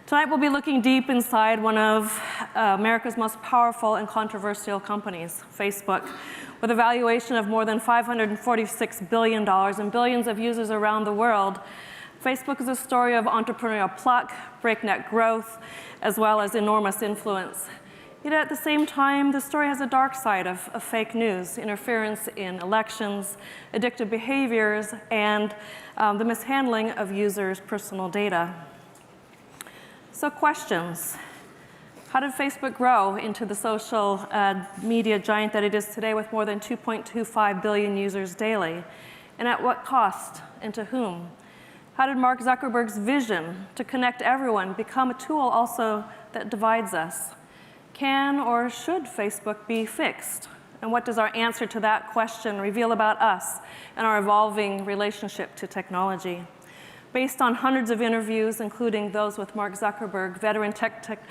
Tonight we'll be looking deep inside one of America's most powerful and controversial companies, Facebook. With a valuation of more than $546 billion and billions of users around the world, Facebook is a story of entrepreneurial pluck, breakneck growth, as well as enormous influence. Yet at the same time, the story has a dark side of fake news, interference in elections, addictive behaviors, and the mishandling of users' personal data. So questions. How did Facebook grow into the social media giant that it is today with more than 2.25 billion users daily? And at what cost and to whom? How did Mark Zuckerberg's vision to connect everyone become a tool also that divides us? Can or should Facebook be fixed? And what does our answer to that question reveal about us and our evolving relationship to technology? Based on hundreds of interviews, including those with Mark Zuckerberg, veteran tech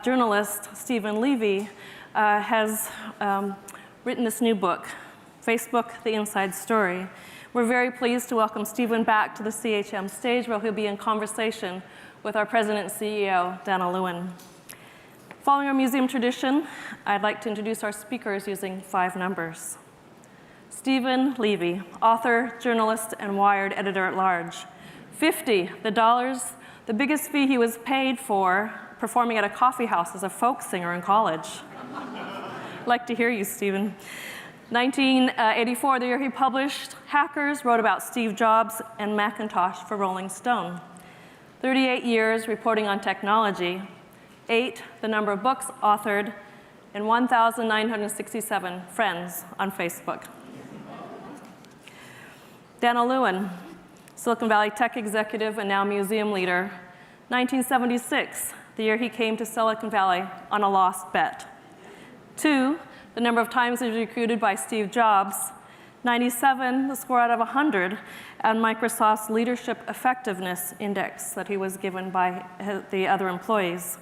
journalist Stephen Levy has written this new book, Facebook, The Inside Story. We're very pleased to welcome Stephen back to the CHM stage, where he'll be in conversation with our President and CEO, Dana Lewin. Following our museum tradition, I'd like to introduce our speakers using 5 numbers. Stephen Levy, author, journalist, and Wired editor-at-large. 50, the biggest fee he was paid for performing at a coffee house as a folk singer in college. I'd like to hear you, Stephen. 1984, the year he published Hackers, wrote about Steve Jobs and Macintosh for Rolling Stone. 38 years reporting on technology. 8, the number of books authored, and 1,967 friends on Facebook. Dana Lewin, Silicon Valley tech executive and now museum leader. 1976, the year he came to Silicon Valley on a lost bet. 2, the number of times he was recruited by Steve Jobs. 97, the score out of 100 at Microsoft's Leadership Effectiveness Index that he was given by the other employees.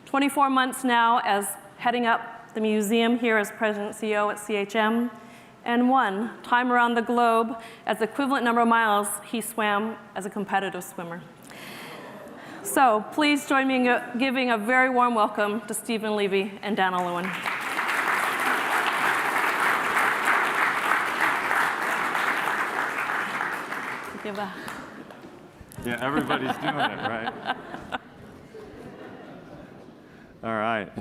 24 months now as heading up the museum here as President and CEO at CHM. And 1 time around the globe as the equivalent number of miles he swam as a competitive swimmer. So please join me in giving a very warm welcome to Stephen Levy and Dana Lewin. Yeah, everybody's doing it, right? All right.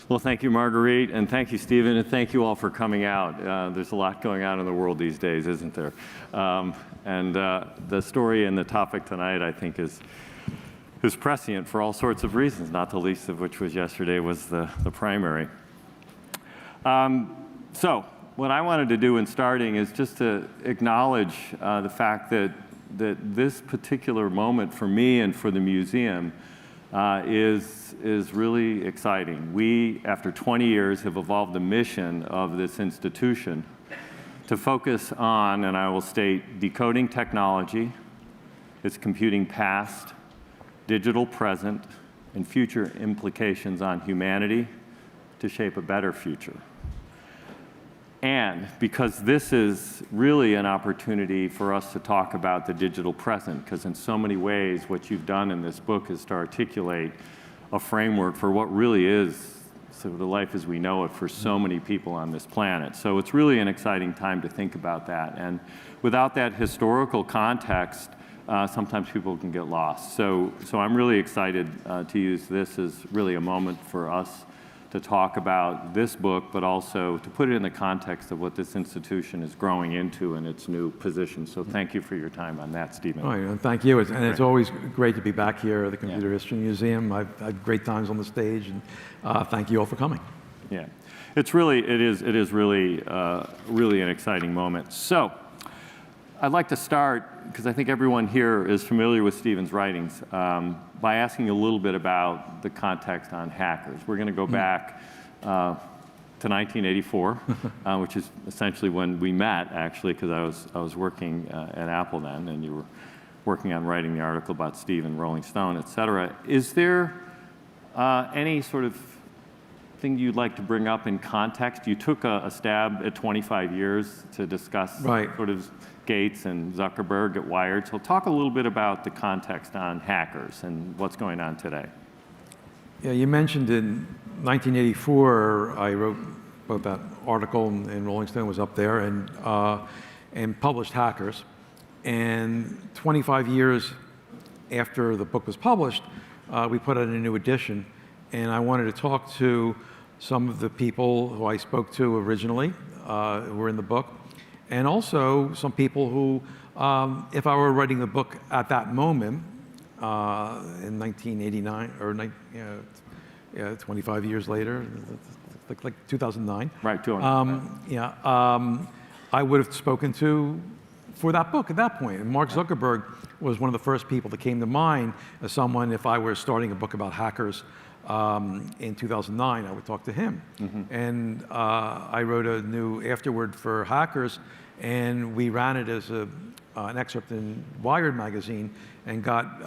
Well, thank you, Marguerite, and thank you, Stephen, and thank you all for coming out. There's a lot going on in the world these days, isn't there? The story and the topic tonight, I think, is prescient for all sorts of reasons, not the least of which was yesterday was the primary. So what I wanted to do in starting is just to acknowledge the fact that this particular moment for me and for the museum is really exciting. We, after 20 years, have evolved the mission of this institution to focus on, and I will state, decoding technology, its computing past, digital present, and future implications on humanity to shape a better future. And because this is really an opportunity for us to talk about the digital present, because in so many ways what you've done in this book is to articulate a framework for what really is sort of the life as we know it for so many people on this planet. So it's really an exciting time to think about that. And without that historical context, sometimes people can get lost. So I'm really excited to use this as really a moment for us to talk about this book, but also to put it in the context of what this institution is growing into in its new position. So thank you for your time on that, Stephen. Oh, thank you. And it's always great to be back here at the Computer History Museum. I've had great times on the stage, and thank you all for coming. Yeah, it is really an exciting moment. So I'd like to start, because I think everyone here is familiar with Stephen's writings, by asking a little bit about the context on Hackers. We're going to go back to 1984, which is essentially when we met, actually, because I was working at Apple then, and you were working on writing the article about Steve and Rolling Stone, et cetera. Is there any sort of anything you'd like to bring up in context? You took a stab at 25 years to discuss Right. sort of Gates and Zuckerberg at Wired. So talk a little bit about the context on hackers and what's going on today. Yeah, you mentioned in 1984, I wrote that article, and Rolling Stone was up there, and published Hackers. And 25 years after the book was published, we put out a new edition, and I wanted to talk to some of the people who I spoke to originally, who were in the book, and also some people who, if I were writing the book at that moment, in 1989, or 25 years later, like 2009. Right, 2009. I would have spoken to for that book at that point. And Mark Zuckerberg was one of the first people that came to mind as someone, if I were starting a book about hackers in 2009, I would talk to him. And I wrote a new afterword for Hackers, and we ran it as an excerpt in Wired magazine, and got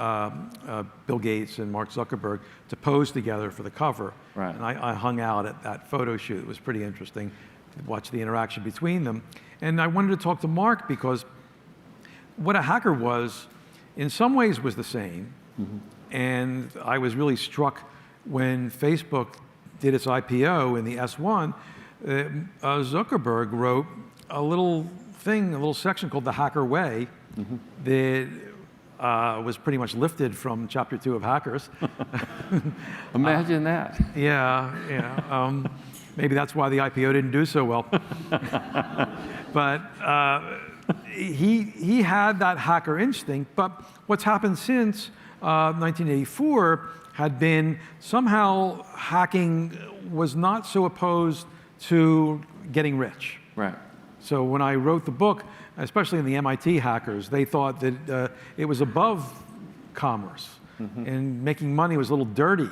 Bill Gates and Mark Zuckerberg to pose together for the cover. Right. And I hung out at that photo shoot. It was pretty interesting to watch the interaction between them. And I wanted to talk to Mark because what a hacker was, in some ways, was the same. And I was really struck when Facebook did its IPO in the S1, Zuckerberg wrote a little thing, a little section called the Hacker Way, that was pretty much lifted from chapter 2 of Hackers. Imagine that. Yeah. Maybe that's why the IPO didn't do so well. But he had that hacker instinct. But what's happened since 1984 had been somehow hacking was not so opposed to getting rich. Right. So when I wrote the book, especially in the MIT hackers, they thought that it was above commerce, and making money was a little dirty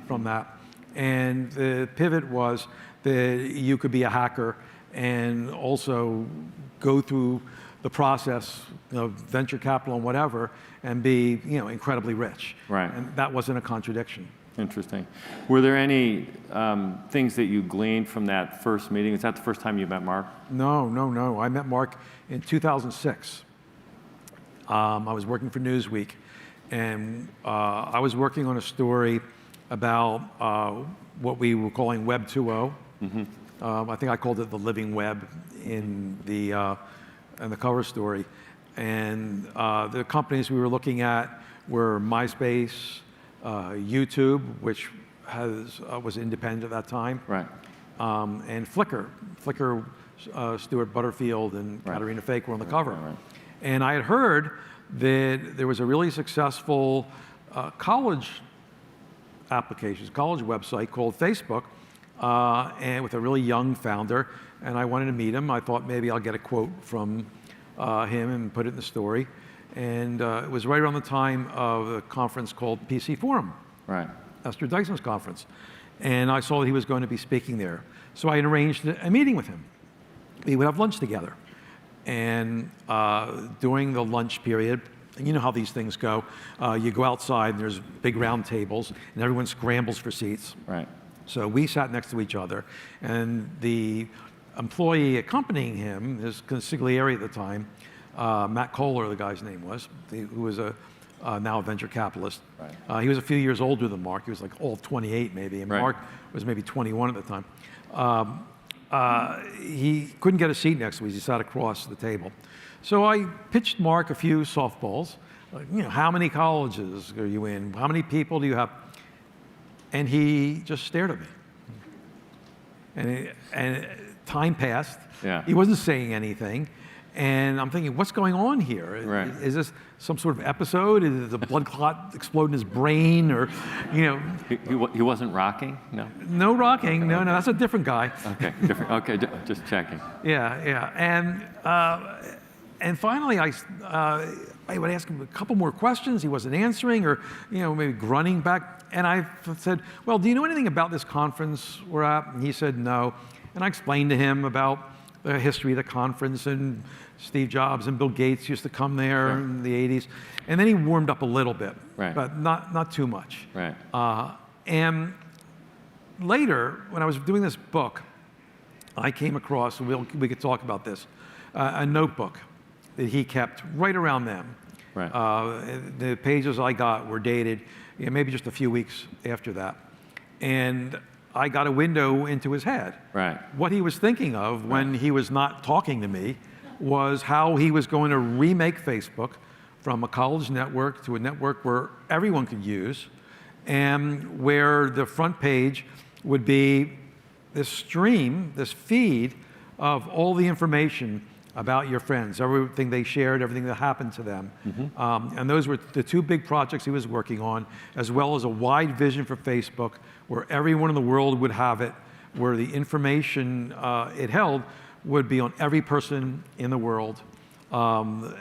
from that. And the pivot was that you could be a hacker and also go through the process of venture capital and whatever, and be incredibly rich. Right. And that wasn't a contradiction. Interesting. Were there any things that you gleaned from that first meeting? Is that the first time you met Mark? No. I met Mark in 2006. I was working for Newsweek, and I was working on a story about what we were calling Web 2.0. I think I called it the living web in the cover story. And the companies we were looking at were MySpace, YouTube, which was independent at that time, Right. and Flickr. Flickr, Stuart Butterfield and Katerina Fake were on the cover. Right. And I had heard that there was a really successful college website called Facebook, and with a really young founder, and I wanted to meet him. I thought maybe I'll get a quote from him and put it in the story. And it was right around the time of a conference called PC Forum, Right. Esther Dyson's conference. And I saw that he was going to be speaking there. So I had arranged a meeting with him. We would have lunch together. And during the lunch period, and you know how these things go, you go outside and there's big round tables and everyone scrambles for seats. Right. So we sat next to each other, and the employee accompanying him, his consigliere at the time, Matt Kohler, the guy's name was, who was now a venture capitalist. Right. He was a few years older than Mark. He was like all 28 maybe, and Right. Mark was maybe 21 at the time. He couldn't get a seat next to me. He sat across the table. So I pitched Mark a few softballs. Like, how many colleges are you in? How many people do you have? And he just stared at me. And time passed. Yeah. He wasn't saying anything. And I'm thinking, what's going on here? Right. Is this some sort of episode? Is the blood clot explode in his brain? Or, He wasn't rocking? No? No rocking. No, that's a different guy. Okay, different. Okay, just checking. Yeah. And finally, I would ask him a couple more questions. He wasn't answering, or maybe grunting back. And I said, "Well, do you know anything about this conference we're at?" And he said, "No." And I explained to him about the history of the conference, and Steve Jobs and Bill Gates used to come there in the 80s. And then he warmed up a little bit, Right. but not too much. Right. And later, when I was doing this book, I came across, and we could talk about this, a notebook that he kept right around then. Right. The pages I got were dated, maybe just a few weeks after that. And I got a window into his head. Right. What he was thinking of when he was not talking to me was how he was going to remake Facebook from a college network to a network where everyone could use, and where the front page would be this stream, this feed of all the information about your friends, everything they shared, everything that happened to them. And those were the two big projects he was working on, as well as a wide vision for Facebook, where everyone in the world would have it, where the information it held would be on every person in the world. And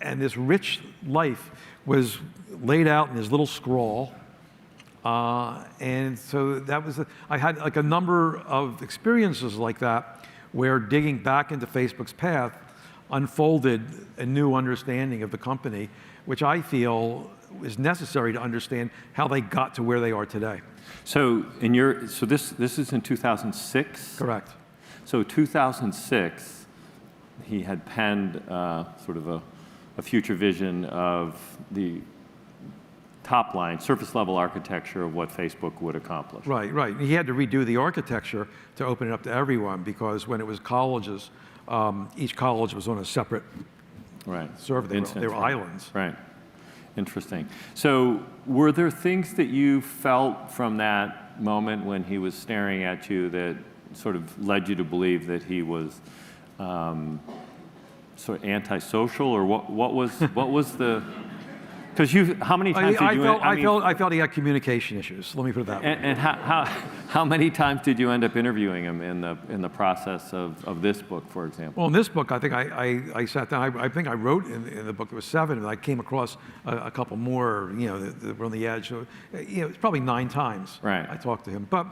this rich life was laid out in this little scroll. And so that was, I had like a number of experiences like that, where digging back into Facebook's path unfolded a new understanding of the company, which I feel is necessary to understand how they got to where they are today. So this is in 2006? Correct. So 2006, he had penned sort of a future vision of the top line, surface level architecture of what Facebook would accomplish. Right, right. He had to redo the architecture to open it up to everyone, because when it was colleges, each college was on a separate server. They were islands. Right. Interesting. So were there things that you felt from that moment when he was staring at you that sort of led you to believe that he was sort of antisocial, or what was the? Because how many times did you? I felt he had communication issues. Let me put it that way. And how many times did you end up interviewing him in the process of this book, for example? Well, in this book, I think I sat down. I think I wrote in the book there was 7, and I came across a couple more. That were on the edge. So, it's probably 9 times. Right. I talked to him. But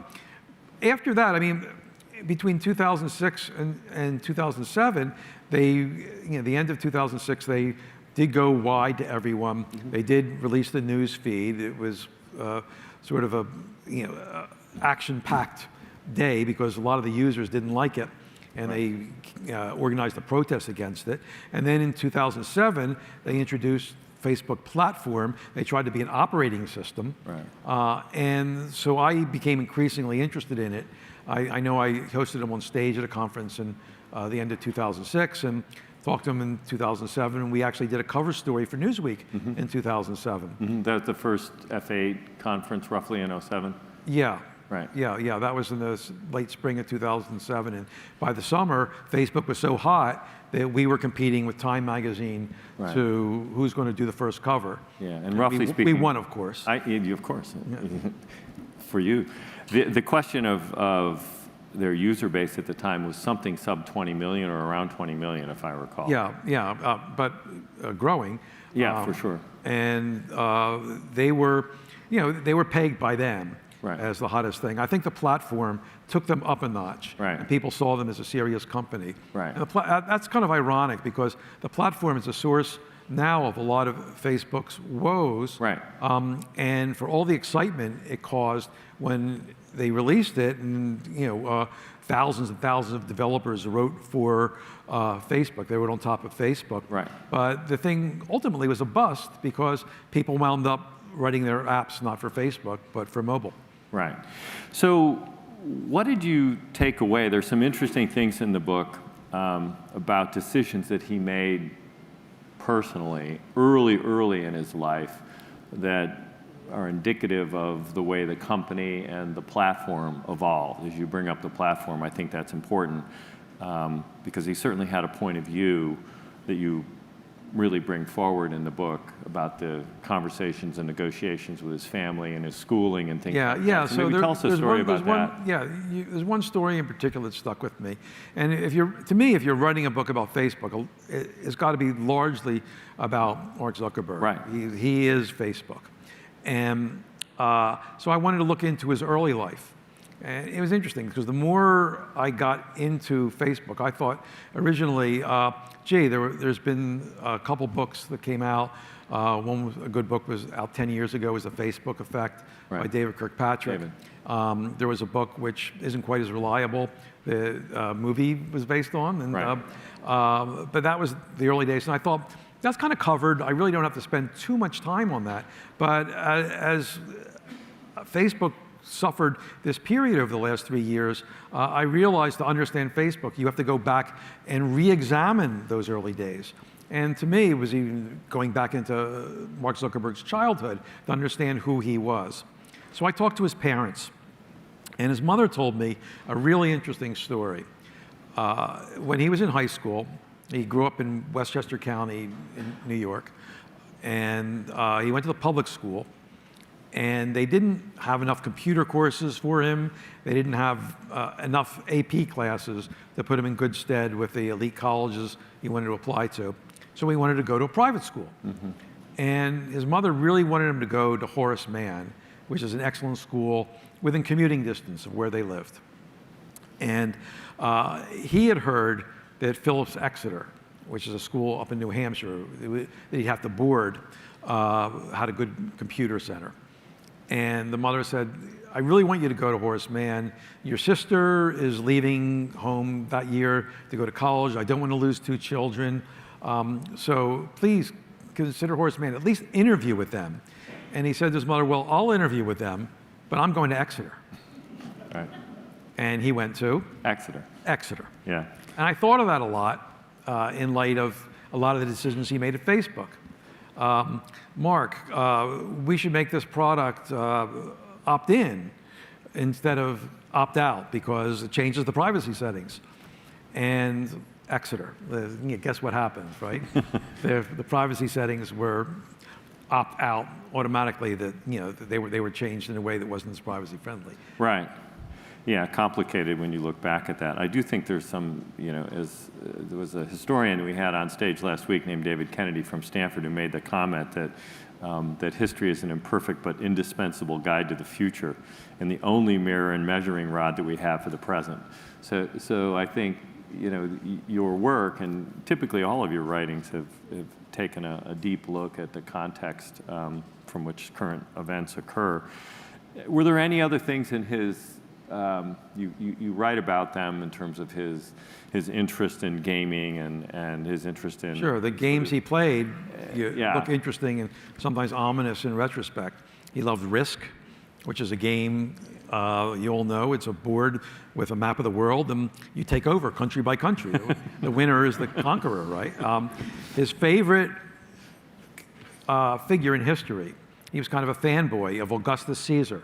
after that, I mean, between 2006 and 2007, the end of 2006, they did go wide to everyone. They did release the news feed. It was sort of a action-packed day, because a lot of the users didn't like it, and they organized a protest against it. And then in 2007, they introduced Facebook platform. They tried to be an operating system. Right. And so I became increasingly interested in it. I know I hosted him on stage at a conference in the end of 2006, and talked to him in 2007, and we actually did a cover story for Newsweek in 2007. That was the first F8 conference, roughly in 07? Yeah. Right. Yeah, that was in the late spring of 2007, and by the summer, Facebook was so hot that we were competing with Time magazine to who's going to do the first cover. Yeah, and roughly speaking, we won, of course. Of course, for you. The question of their user base at the time was something sub 20 million or around 20 million, if I recall. Yeah, but growing. Yeah, for sure. And they were pegged by them as the hottest thing. I think the platform took them up a notch. Right. And people saw them as a serious company. Right. And that's kind of ironic, because the platform is a source now of a lot of Facebook's woes. Right. And for all the excitement it caused when they released it, and thousands and thousands of developers wrote for Facebook. They wrote on top of Facebook. Right. But the thing ultimately was a bust, because people wound up writing their apps not for Facebook, but for mobile. Right. So what did you take away? There's some interesting things in the book about decisions that he made personally, early in his life, that are indicative of the way the company and the platform evolved. As you bring up the platform, I think that's important, because he certainly had a point of view that you really bring forward in the book about the conversations and negotiations with his family and his schooling and things like that. So maybe tell us a story about that. There's one story in particular that stuck with me. And if you're writing a book about Facebook, it's got to be largely about Mark Zuckerberg. Right. He is Facebook. And so I wanted to look into his early life. And it was interesting, because the more I got into Facebook, I thought originally, there's been a couple books that came out One was, a good book was out 10 years ago, was The Facebook Effect by Right. David Kirkpatrick. There was a book which isn't quite as reliable, the movie was based on, and, Right. but that was the early days, and I thought, that's kind of covered. I really don't have to spend too much time on that. But as Facebook suffered this period over the last 3 years, I realized to understand Facebook, you have to go back and re-examine those early days. And to me, it was even going back into Mark Zuckerberg's childhood to understand who he was. So I talked to his parents, and his mother told me a really interesting story. When he was in high school, he grew up in Westchester County in New York, and he went to the public school, and they didn't have enough computer courses for him. They didn't have enough AP classes to put him in good stead with the elite colleges he wanted to apply to. So he wanted to go to a private school. And his mother really wanted him to go to Horace Mann, which is an excellent school within commuting distance of where they lived. And he had heard that Phillips Exeter, which is a school up in New Hampshire that he'd have to board, had a good computer center. And the mother said, I really want you to go to Horace Mann. Your sister is leaving home that year to go to college. I don't want to lose 2 children. So please consider Horace Mann, at least interview with them. And he said to his mother, well, I'll interview with them, but I'm going to Exeter. Right. And he went to? Exeter. Exeter. Yeah. And I thought of that a lot in light of a lot of the decisions he made at Facebook. Mark, we should make this product opt-in instead of opt-out because it changes the privacy settings. And Exeter, guess what happened, right? The privacy settings were opt-out automatically. That they were changed in a way that wasn't as privacy friendly. Right. Yeah, complicated when you look back at that. I do think there's some, as there was a historian we had on stage last week named David Kennedy from Stanford who made the comment that that history is an imperfect but indispensable guide to the future and the only mirror and measuring rod that we have for the present. So I think, your work and typically all of your writings have taken a deep look at the context from which current events occur. Were there any other things in his you write about them in terms of his interest in gaming and his interest in... Sure, the games he played yeah. look interesting and sometimes ominous in retrospect. He loved Risk, which is a game you all know. It's a board with a map of the world, and you take over country by country. The winner is the conqueror, right? His favorite figure in history, he was kind of a fanboy of Augustus Caesar.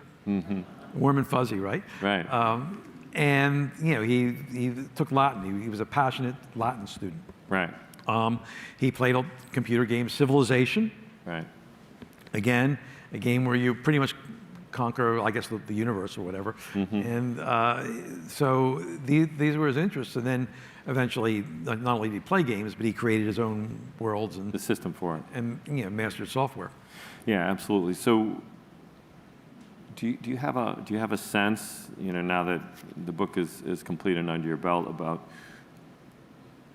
Warm and fuzzy, right? Right. And he took Latin. He was a passionate Latin student. Right. He played a computer game, Civilization. Right. Again, a game where you pretty much conquer, I guess, the universe or whatever. And so these were his interests. And then eventually, not only did he play games, but he created his own worlds and The system for it. and mastered software. Yeah, absolutely. So do you have a sense, now that the book is complete and under your belt, about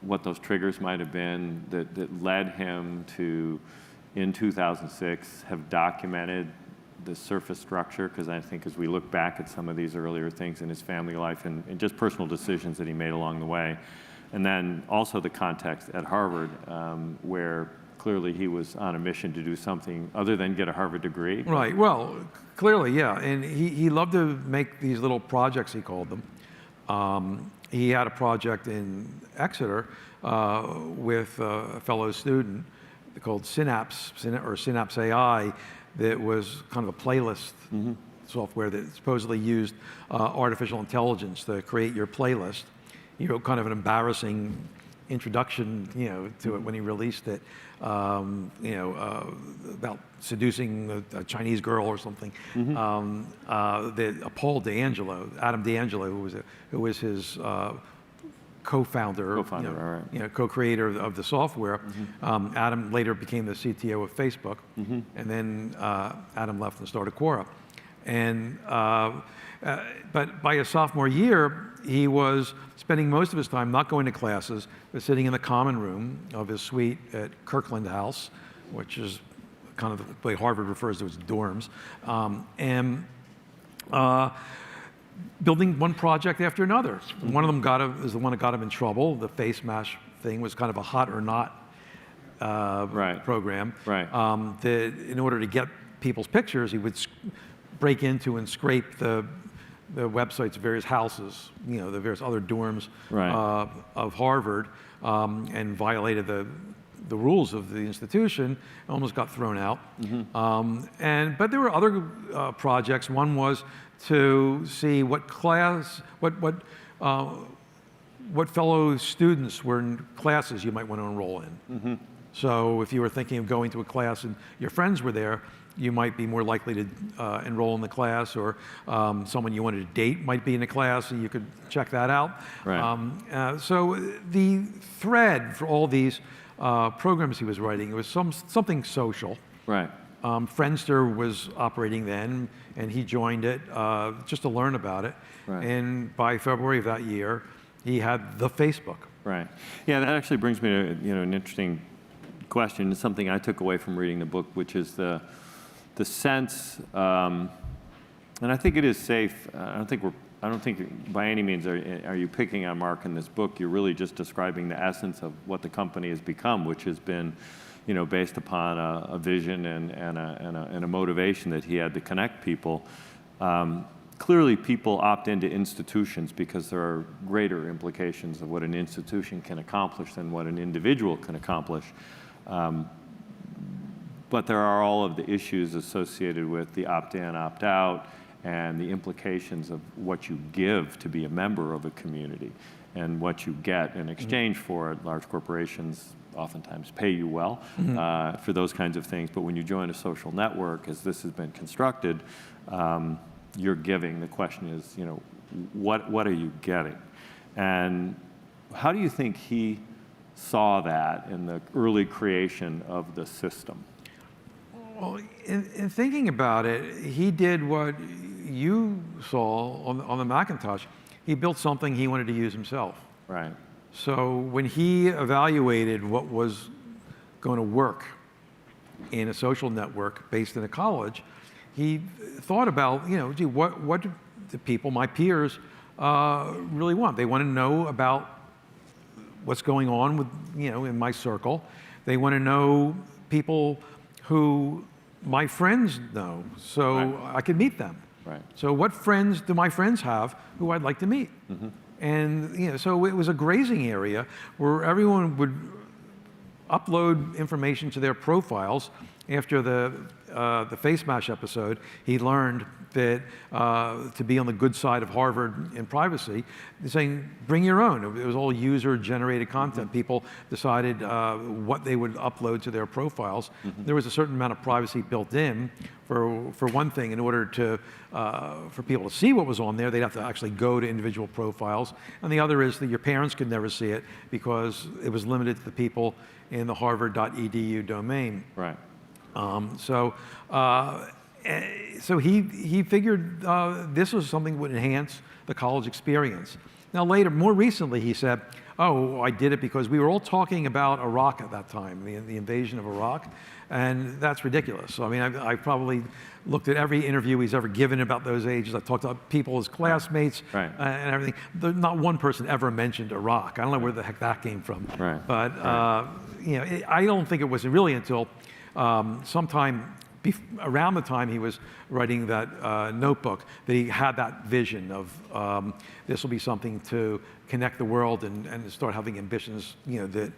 what those triggers might have been that led him to, in 2006, have documented the surface structure? Because I think as we look back at some of these earlier things in his family life and just personal decisions that he made along the way, and then also the context at Harvard, where clearly he was on a mission to do something other than get a Harvard degree. Right, well, clearly, yeah. And he loved to make these little projects, he called them. He had a project in Exeter with a fellow student called Synapse AI that was kind of a playlist software that supposedly used artificial intelligence to create your playlist. He wrote kind of an embarrassing introduction, to it when he released it, about seducing a Chinese girl or something. That Paul D'Angelo, Adam D'Angelo, who was his co-founder, co-creator of the software. Adam later became the CTO of Facebook, and then Adam left and started Quora. And but by his sophomore year, he was spending most of his time not going to classes, but sitting in the common room of his suite at Kirkland House, which is kind of the way Harvard refers to its dorms. Building one project after another. One of them is the one that got him in trouble. The face mash thing was kind of a hot or not program. Right. That in order to get people's pictures, he would break into and scrape the websites of various houses, the various other dorms of Harvard, and violated the rules of the institution, almost got thrown out. But there were other projects. One was to see what fellow students were in classes you might want to enroll in. So if you were thinking of going to a class and your friends were there, you might be more likely to enroll in the class, or someone you wanted to date might be in the class, and you could check that out. Right. So the thread for all these programs he was writing, it was something social. Right. Friendster was operating then, and he joined it just to learn about it. Right. And by February of that year, he had the Facebook. Right. Yeah, that actually brings me to an interesting question. It's something I took away from reading the book, which is the sense, and I think it is safe. I don't think by any means are you picking on Mark in this book. You're really just describing the essence of what the company has become, which has been, based upon a vision and a motivation that he had to connect people. Clearly, people opt into institutions because there are greater implications of what an institution can accomplish than what an individual can accomplish. But there are all of the issues associated with the opt-in, opt-out, and the implications of what you give to be a member of a community and what you get in exchange for it. Large corporations oftentimes pay you well for those kinds of things, but when you join a social network, as this has been constructed, you're giving. The question is, what are you getting? And how do you think he saw that in the early creation of the system? Well, in thinking about it, he did what you saw on the Macintosh. He built something he wanted to use himself. Right. So when he evaluated what was going to work in a social network based in a college, he thought about, gee, what do the people, my peers, really want? They want to know about what's going on with, in my circle. They want to know people who my friends know, so I can meet them. Right. So what friends do my friends have who I'd like to meet? And so it was a grazing area where everyone would upload information to their profiles. After the Face Mash episode, he learned that to be on the good side of Harvard in privacy, saying, bring your own. It was all user-generated content. People decided what they would upload to their profiles. There was a certain amount of privacy built in. For one thing, in order for people to see what was on there, they'd have to actually go to individual profiles. And the other is that your parents could never see it because it was limited to the people in the harvard.edu domain. Right. So he figured this was something that would enhance the college experience. Now more recently, he said, oh, I did it because we were all talking about Iraq at that time, the invasion of Iraq, and that's ridiculous. So, I mean, I probably looked at every interview he's ever given about those ages. I've talked to people, his classmates, and everything. Not one person ever mentioned Iraq. I don't know where the heck that came from. Right. But, I don't think it was really until sometime around the time he was writing that notebook that he had that vision of this will be something to connect the world and start having ambitions, that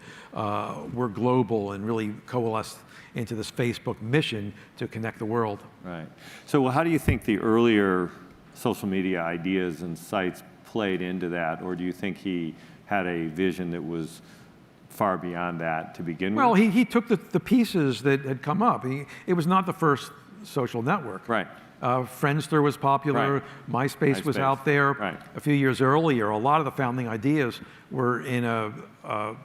were global and really coalesce into this Facebook mission to connect the world. Right. So how do you think the earlier social media ideas and sites played into that, or do you think he had a vision that was far beyond that to begin with? Well, he took the pieces that had come up. It was not the first social network. Right. Friendster was popular. Right. MySpace was out there. Right. A few years earlier, a lot of the founding ideas were in a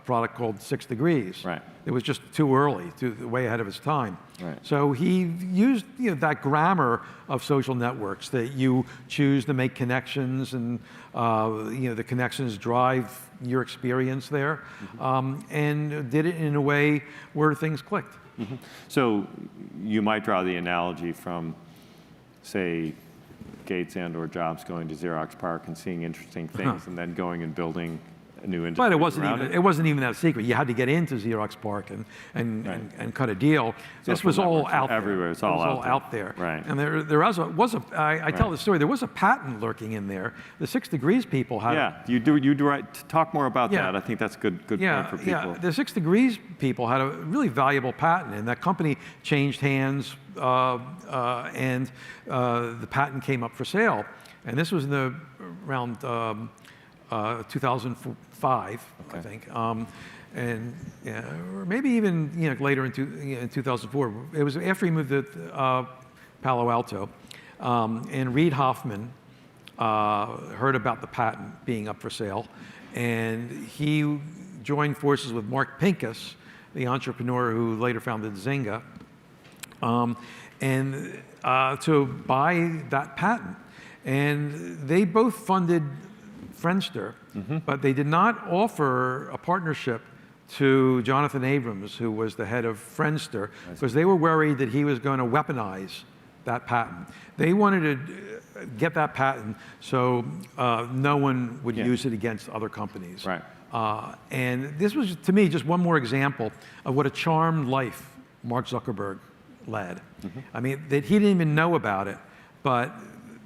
product called 6 Degrees. Right. It was just too early, way ahead of its time. Right. So he used that grammar of social networks that you choose to make connections, and the connections drive your experience there, and did it in a way where things clicked. So you might draw the analogy from, say, Gates and/or Jobs going to Xerox PARC and seeing interesting things, and then going and building a new industry. But around it wasn't even that secret. You had to get into Xerox PARC and cut a deal. This was all out there. Everywhere, it's all out there. Right. And I tell the story. There was a patent lurking in there. The 6 Degrees people had. Yeah, you do right. Talk more about that. I think that's a good point for people. Yeah, the 6 Degrees people had a really valuable patent, and that company changed hands, and the patent came up for sale. And this was around 2005, I think, and or maybe even later in 2004. It was after he moved to Palo Alto, and Reid Hoffman heard about the patent being up for sale, and he joined forces with Mark Pincus, the entrepreneur who later founded Zynga, and to buy that patent. And they both funded Friendster, but they did not offer a partnership to Jonathan Abrams, who was the head of Friendster, because they were worried that he was going to weaponize that patent. They wanted to get that patent so no one would use it against other companies. Right. And this was, to me, just one more example of what a charmed life Mark Zuckerberg led. I mean, that he didn't even know about it, but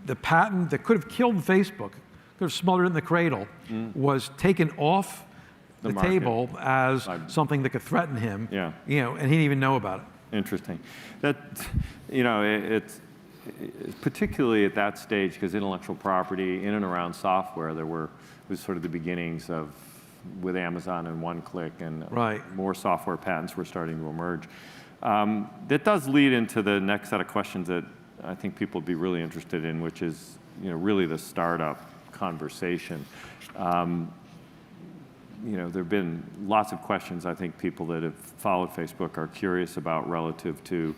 the patent that could have killed Facebook, could have smothered it in the cradle, was taken off the table as something that could threaten him. And he didn't even know about it. Interesting. That, it's particularly at that stage, because intellectual property in and around software, was sort of the beginnings of, with Amazon and one-click, and more software patents were starting to emerge. That does lead into the next set of questions that I think people would be really interested in, which is, really the startup conversation. There have been lots of questions I think people that have followed Facebook are curious about relative to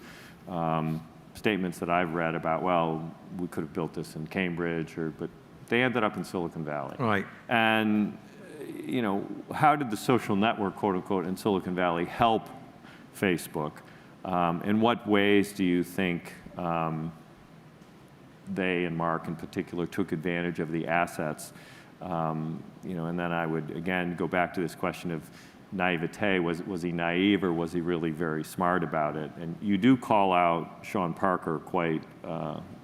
statements that I've read about, well, we could have built this in Cambridge, but they ended up in Silicon Valley. Right. And, how did the social network, quote unquote, in Silicon Valley help Facebook? In what ways do you think they, and Mark in particular, took advantage of the assets? And then I would, again, go back to this question of naivete. Was he naive, or was he really very smart about it? And you do call out Sean Parker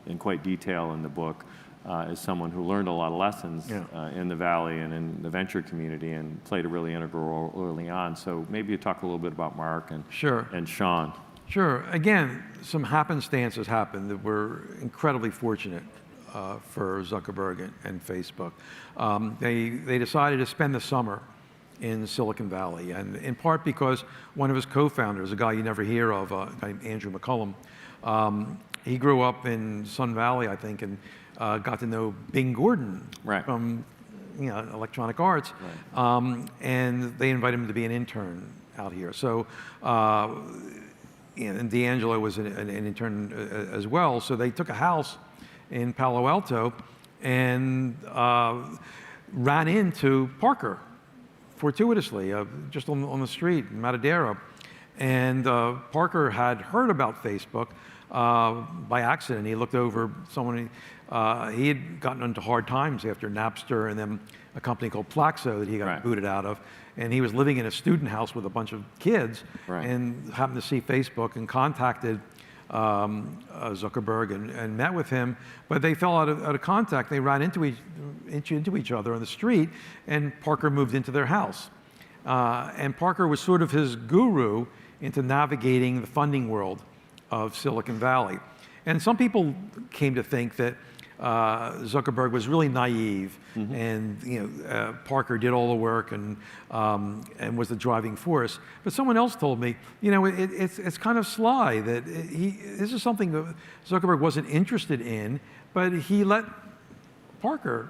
in quite detail in the book as someone who learned a lot of lessons in the Valley and in the venture community, and played a really integral role early on. So maybe you talk a little bit about Mark and Sean. Sure. Again, some happenstances happened that were incredibly fortunate for Zuckerberg and Facebook. They decided to spend the summer in Silicon Valley, and in part because one of his co-founders, a guy you never hear of, a guy named Andrew McCullum, he grew up in Sun Valley, I think, and got to know Bing Gordon from Electronic Arts, and they invited him to be an intern out here. So. And D'Angelo was an intern as well. So they took a house in Palo Alto and ran into Parker fortuitously, just on the street in Matadero. And Parker had heard about Facebook by accident. He looked over someone, he had gotten into hard times after Napster, and then a company called Plaxo that he got booted out of. And he was living in a student house with a bunch of kids, and happened to see Facebook and contacted Zuckerberg and met with him. But they fell out of contact. They ran into each other on the street, and Parker moved into their house. And Parker was sort of his guru into navigating the funding world of Silicon Valley. And some people came to think that Zuckerberg was really naive, and Parker did all the work and was the driving force. But someone else told me, it's kind of sly that this is something that Zuckerberg wasn't interested in, but he let Parker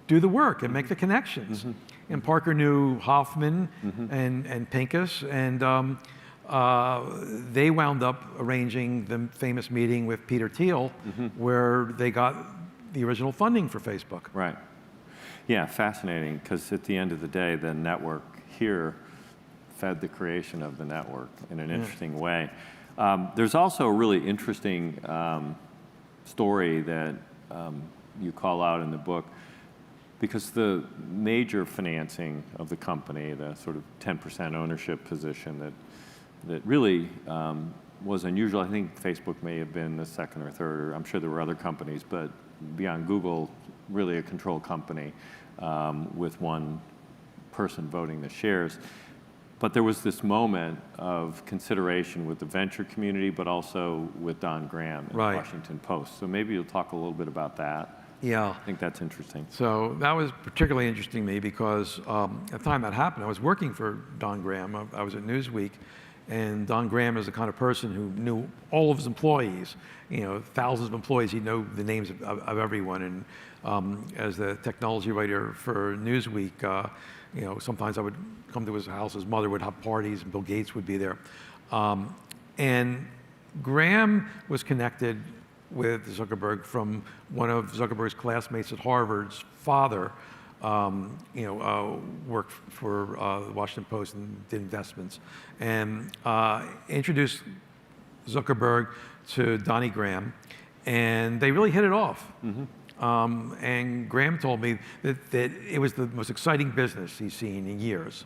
do the work and make the connections. And Parker knew Hoffman and Pincus, and they wound up arranging the famous meeting with Peter Thiel, where they got the original funding for Facebook. Right. Yeah, fascinating, because at the end of the day, the network here fed the creation of the network in an interesting way. There's also a really interesting story that you call out in the book, because the major financing of the company, the sort of 10% ownership position that really was unusual. I think Facebook may have been the second or third, or I'm sure there were other companies, but beyond Google, really a control company with one person voting the shares. But there was this moment of consideration with the venture community, but also with Don Graham in the Washington Post. So maybe you'll talk a little bit about that. Yeah. I think that's interesting. So that was particularly interesting to me because at the time that happened, I was working for Don Graham. I was at Newsweek, and Don Graham is the kind of person who knew all of his employees, thousands of employees. He'd know the names of everyone. And as the technology writer for Newsweek, sometimes I would come to his house. His mother would have parties, and Bill Gates would be there. And Graham was connected with Zuckerberg from one of Zuckerberg's classmates at Harvard's father. Worked for the Washington Post and did investments, and introduced Zuckerberg to Donnie Graham, and they really hit it off. And Graham told me that it was the most exciting business he's seen in years,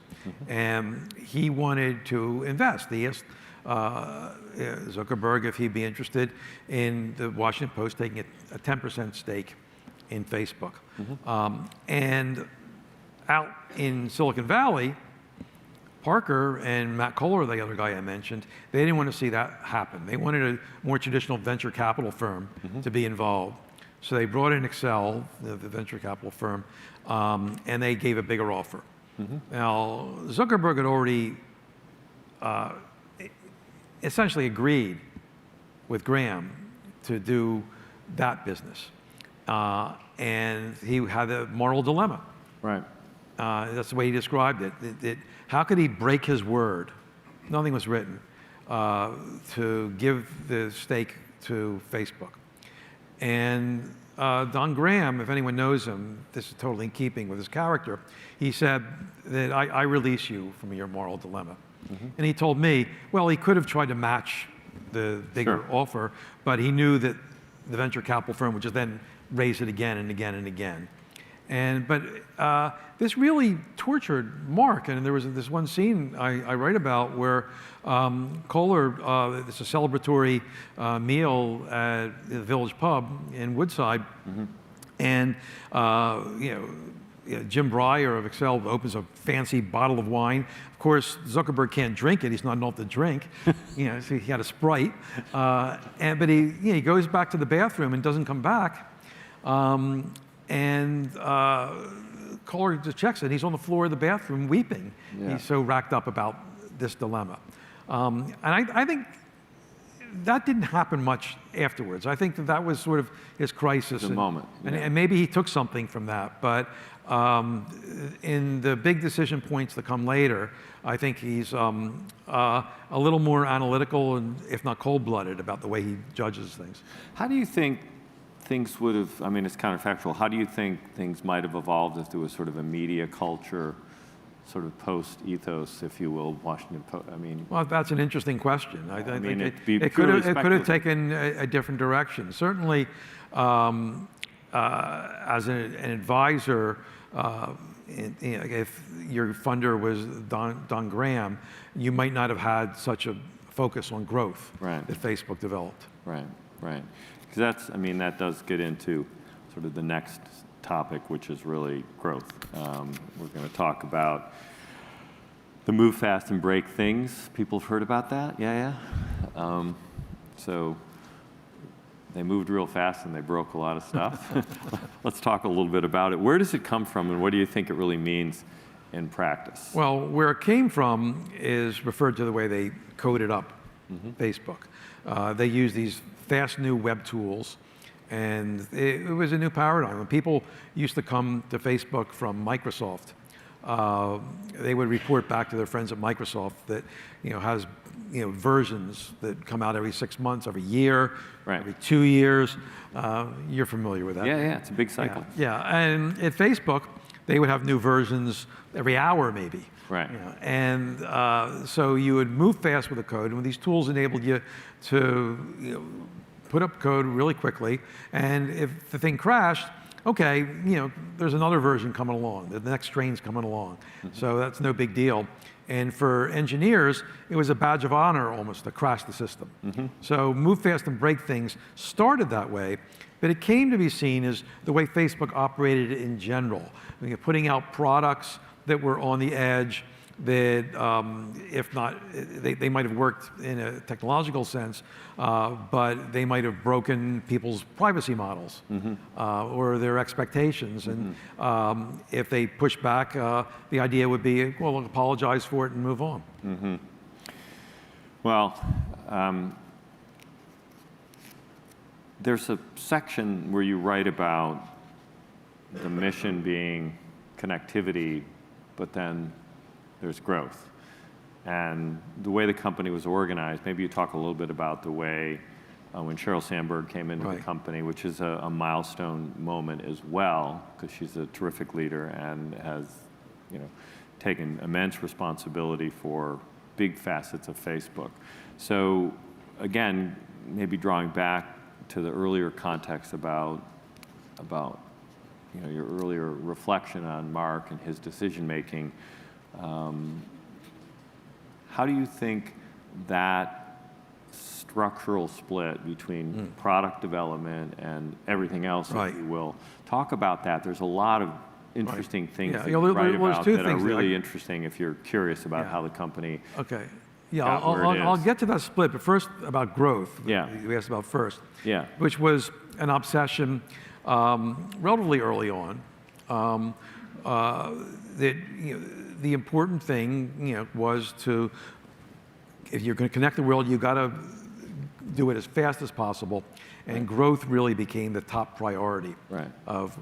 and he wanted to invest. He asked Zuckerberg if he'd be interested in the Washington Post taking a 10% stake in Facebook. And out in Silicon Valley, Parker and Matt Kohler, the other guy I mentioned, they didn't want to see that happen. They wanted a more traditional venture capital firm to be involved. So they brought in Excel, the venture capital firm, and they gave a bigger offer. Now, Zuckerberg had already essentially agreed with Graham to do that business. And he had a moral dilemma. Right. That's the way he described it. How could he break his word? Nothing was written to give the stake to Facebook. And Don Graham, if anyone knows him, this is totally in keeping with his character, he said that I release you from your moral dilemma. And he told me, well, he could have tried to match the bigger offer, but he knew that the venture capital firm would just then raise it again and again and again. But this really tortured Mark, and there was this one scene I write about where Kohler, it's a celebratory meal at the Village Pub in Woodside, and Jim Breyer of Excel opens a fancy bottle of wine. Of course, Zuckerberg can't drink it. He's not enough to drink. So he had a Sprite. But he goes back to the bathroom and doesn't come back. Kohler just checks it. He's on the floor of the bathroom weeping. Yeah. He's so racked up about this dilemma. And I think that didn't happen much afterwards. I think that was sort of his crisis. The moment. Yeah. And maybe he took something from that. But in the big decision points that come later, I think he's a little more analytical and, if not cold-blooded, about the way he judges things. How do you think things would have, I mean, it's counterfactual, how do you think things might have evolved if there was sort of a media culture, sort of post-ethos, if you will, Washington Post? I mean, well, that's an interesting question. I think it could have taken a different direction. Certainly, as an advisor, if your funder was Don Graham, you might not have had such a focus on growth that Facebook developed. Right. Because that does get into sort of the next topic, which is really growth. We're going to talk about the move fast and break things. People have heard about that? Yeah. So they moved real fast and they broke a lot of stuff. Let's talk a little bit about it. Where does it come from, and what do you think it really means in practice? Well, where it came from is referred to the way they coded up Facebook. They use these fast new web tools, and it was a new paradigm. When people used to come to Facebook from Microsoft, they would report back to their friends at Microsoft that has versions that come out every 6 months, every year, every 2 years. You're familiar with that. Yeah, it's a big cycle. Yeah, and at Facebook, they would have new versions every hour maybe. Right. You know, and so you would move fast with the code, and these tools enabled you to put up code really quickly, and if the thing crashed, okay, there's another version coming along, the next train's coming along, so that's no big deal. And for engineers, it was a badge of honor almost to crash the system. So move fast and break things started that way, but it came to be seen as the way Facebook operated in general. Putting out products that were on the edge, that if not, they might have worked in a technological sense, but they might have broken people's privacy models or their expectations. And if they push back, the idea would be, well, apologize for it and move on. Well, there's a section where you write about the mission being connectivity, but then there's growth. And the way the company was organized, maybe you talk a little bit about the way when Sheryl Sandberg came into the company, which is a milestone moment as well, because she's a terrific leader and has taken immense responsibility for big facets of Facebook. So again, maybe drawing back to the earlier context about your earlier reflection on Mark and his decision making. How do you think that structural split between product development and everything else, if you will, talk about that? There's a lot of interesting things that you write about that are really interesting if you're curious about how the company I'll get to that split, but first about growth. You asked about first, which was an obsession relatively early on. That the important thing was to, if you're going to connect the world, you've got to do it as fast as possible, and growth really became the top priority of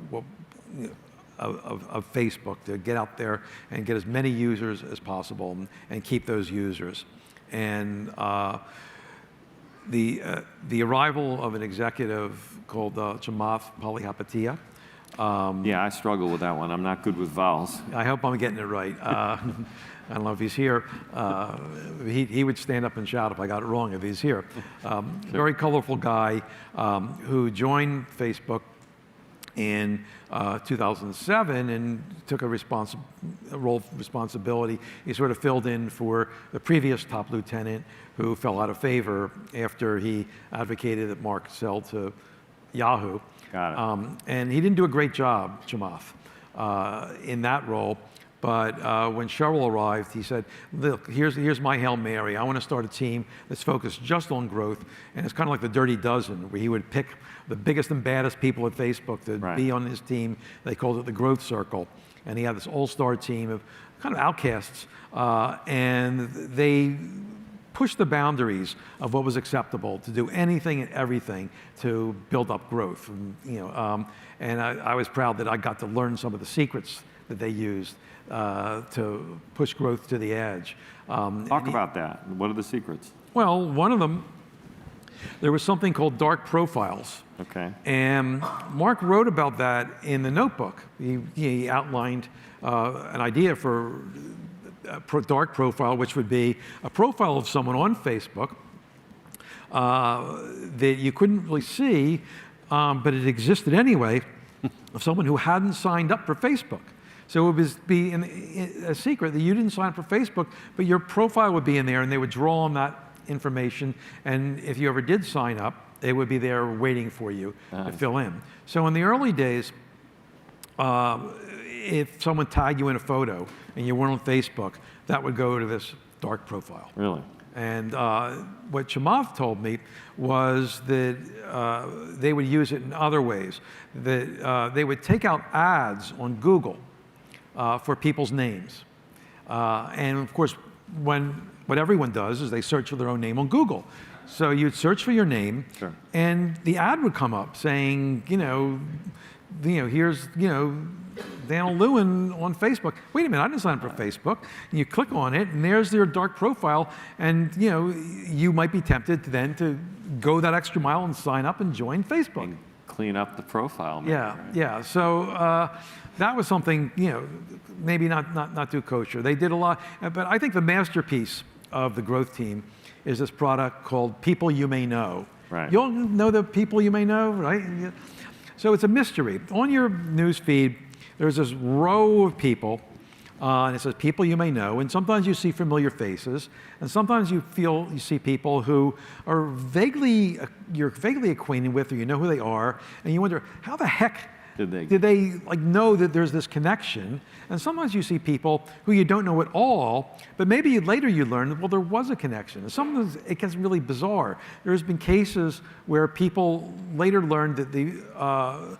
Facebook, to get out there and get as many users as possible and keep those users. And the arrival of an executive called Chamath Palihapitiya. I struggle with that one. I'm not good with vowels. I hope I'm getting it right. I don't know if he's here. He would stand up and shout if I got it wrong if he's here. Very colorful guy who joined Facebook in 2007 and took a role of responsibility. He sort of filled in for the previous top lieutenant who fell out of favor after he advocated that Mark sell to Yahoo. Got it. And he didn't do a great job, Chamath, in that role. But when Sheryl arrived, he said, look, here's my Hail Mary. I want to start a team that's focused just on growth. And it's kind of like the Dirty Dozen, where he would pick the biggest and baddest people at Facebook to be on his team. They called it the Growth Circle. And he had this all-star team of kind of outcasts. And they pushed the boundaries of what was acceptable, to do anything and everything to build up growth. And I was proud that I got to learn some of the secrets that they used to push growth to the edge. Talk about that. What are the secrets? Well, one of them, there was something called dark profiles. Okay. And Mark wrote about that in the notebook. He outlined an idea for a dark profile, which would be a profile of someone on Facebook that you couldn't really see, but it existed anyway, of someone who hadn't signed up for Facebook. So it would be a secret that you didn't sign up for Facebook, but your profile would be in there, and they would draw on that information. And if you ever did sign up, they would be there waiting for you to fill in. So in the early days, if someone tagged you in a photo and you weren't on Facebook, that would go to this dark profile. Really? And what Chamath told me was that they would use it in other ways. That they would take out ads on Google for people's names. And of course, what everyone does is they search for their own name on Google. So you'd search for your name, and the ad would come up saying, here's, Daniel Lewin on Facebook. Wait a minute, I didn't sign up for Facebook. And you click on it, and there's their dark profile, and you might be tempted then to go that extra mile and sign up and join Facebook. And clean up the profile. Maybe, Yeah. So that was something, maybe not too kosher. They did a lot, but I think the masterpiece of the growth team is this product called People You May Know. Right. You all know the people you may know, right? So it's a mystery. On your news feed, there's this row of people, and it says people you may know, and sometimes you see familiar faces, and sometimes you see people who are you're vaguely acquainted with, or you know who they are, and you wonder, how the heck did they like know that there's this connection? And sometimes you see people who you don't know at all, but maybe later you learn that, well, there was a connection. And sometimes it gets really bizarre. There's been cases where people later learned that the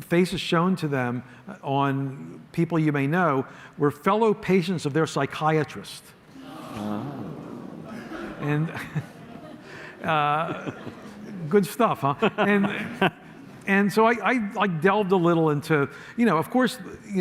faces shown to them on People You May Know were fellow patients of their psychiatrist. And good stuff, huh? And so I delved a little into, of course,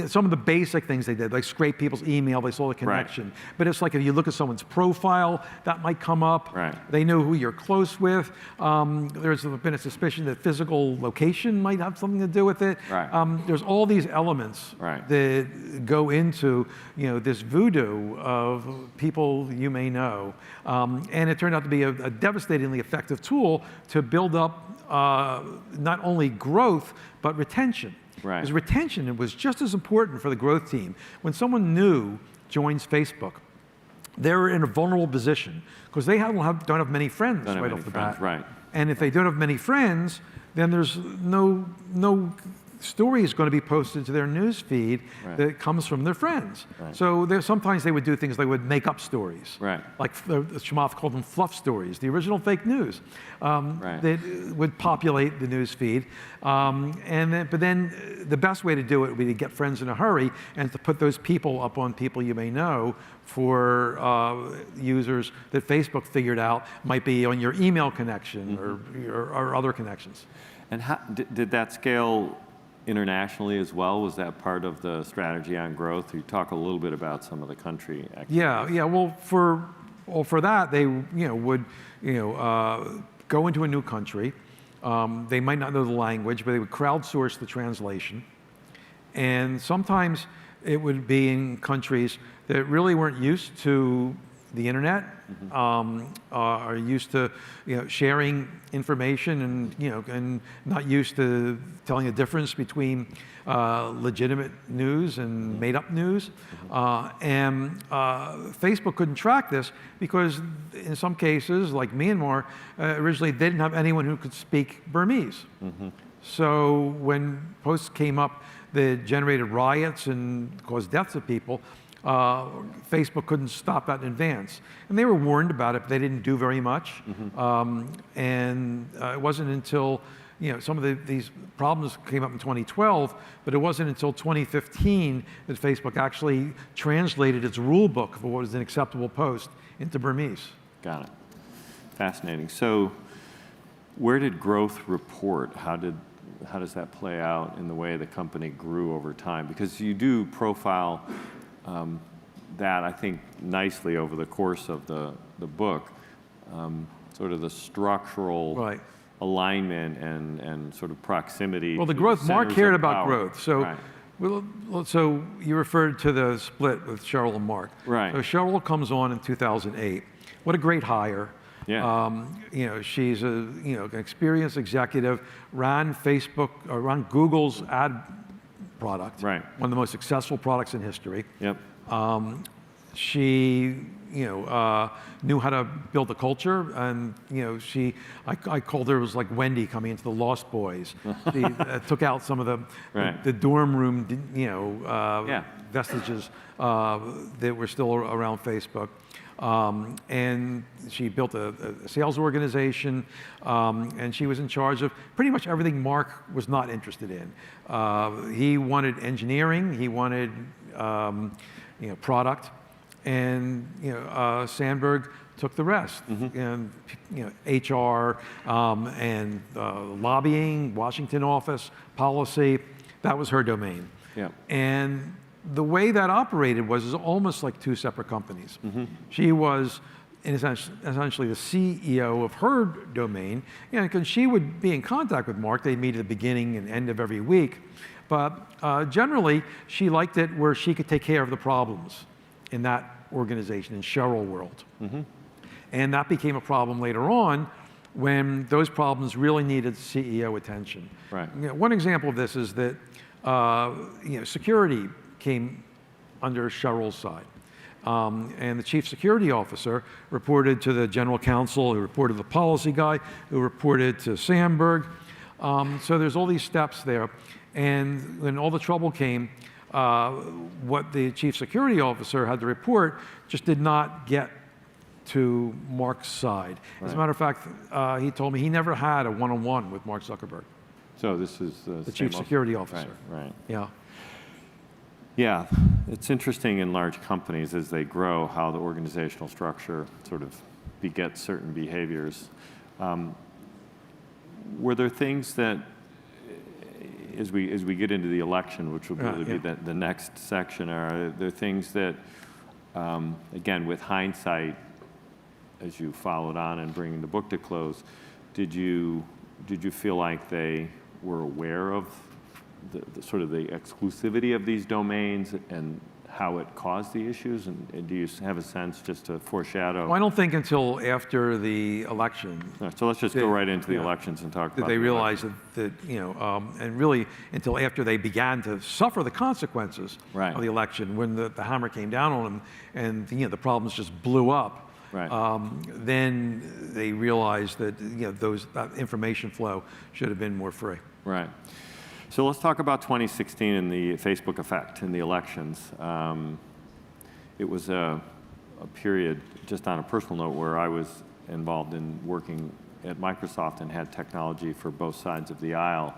some of the basic things they did, like scrape people's email, they saw the connection. Right. But it's like if you look at someone's profile, that might come up. Right. They know who you're close with. There's been a suspicion that physical location might have something to do with it. Right. There's all these elements that go into, this voodoo of people you may know. And it turned out to be a devastatingly effective tool to build up not only growth, but retention. Right. Because retention was just as important for the growth team. When someone new joins Facebook, they're in a vulnerable position because they don't have many friends right off the bat. Right. And if they don't have many friends, then there's no story is going to be posted to their news feed that comes from their friends. Right. So sometimes they would do things, they would make up stories. Right. Like Chamath called them fluff stories, the original fake news that would populate the news feed. But then the best way to do it would be to get friends in a hurry and to put those people up on People You May Know for users that Facebook figured out might be on your email connection or other connections. And how, did that scale internationally as well? Was that part of the strategy on growth? You talk a little bit about some of the country activities. Yeah. Well, for that, they would go into a new country. They might not know the language, but they would crowdsource the translation. And sometimes it would be in countries that really weren't used to the internet, are used to sharing information, and not used to telling the difference between legitimate news and made-up news. And Facebook couldn't track this because in some cases, like Myanmar, originally they didn't have anyone who could speak Burmese. So when posts came up that generated riots and caused deaths of people, Facebook couldn't stop that in advance. And they were warned about it, but they didn't do very much. It wasn't until some of these problems came up in 2012, but it wasn't until 2015 that Facebook actually translated its rule book for what was an acceptable post into Burmese. Got it. Fascinating. So where did growth report? How does that play out in the way the company grew over time? Because you do profile that, I think, nicely over the course of the book, sort of the structural alignment and sort of proximity. Well, the growth, Mark cared about growth. So, so you referred to the split with Cheryl and Mark. Right. So Cheryl comes on in 2008. What a great hire. Yeah. She's an experienced executive, ran Google's ad product, one of the most successful products in history. Yep. She, knew how to build a culture, and I called her, it was like Wendy coming into the Lost Boys. She took out some of the dorm room, vestiges that were still around Facebook. And she built a sales organization, and she was in charge of pretty much everything Mark was not interested in. He wanted engineering, he wanted product, and Sandberg took the rest. And HR and lobbying, Washington office, policy, that was her domain. Yeah. And the way that operated was almost like two separate companies. She was, in essentially, the CEO of her domain, because she would be in contact with Mark. They'd meet at the beginning and end of every week. But generally, she liked it where she could take care of the problems in that organization, in Cheryl World. And that became a problem later on when those problems really needed CEO attention. Right. One example of this is that security came under Cheryl's side. And the chief security officer reported to the general counsel, who reported to the policy guy, who reported to Sandberg. So there's all these steps there. And when all the trouble came, what the chief security officer had to report just did not get to Mark's side. As a matter of fact, he told me he never had a one-on-one with Mark Zuckerberg. So this is the chief security officer. Right. Yeah. Yeah, it's interesting in large companies as they grow how the organizational structure sort of begets certain behaviors. Were there things that, as we get into the election, which will really be the next section, are there things that, again, with hindsight, as you followed on and bringing the book to close, did you feel like they were aware of the sort of the exclusivity of these domains and how it caused the issues? And do you have a sense, just to foreshadow? Well, I don't think until after the election. So let's just go right into the elections and talk about they realized that and really until after they began to suffer the consequences of the election, when the hammer came down on them and the problems just blew up. Right. Then they realized that that information flow should have been more free. Right. So let's talk about 2016 and the Facebook effect in the elections. It was a period, just on a personal note, where I was involved in working at Microsoft and had technology for both sides of the aisle.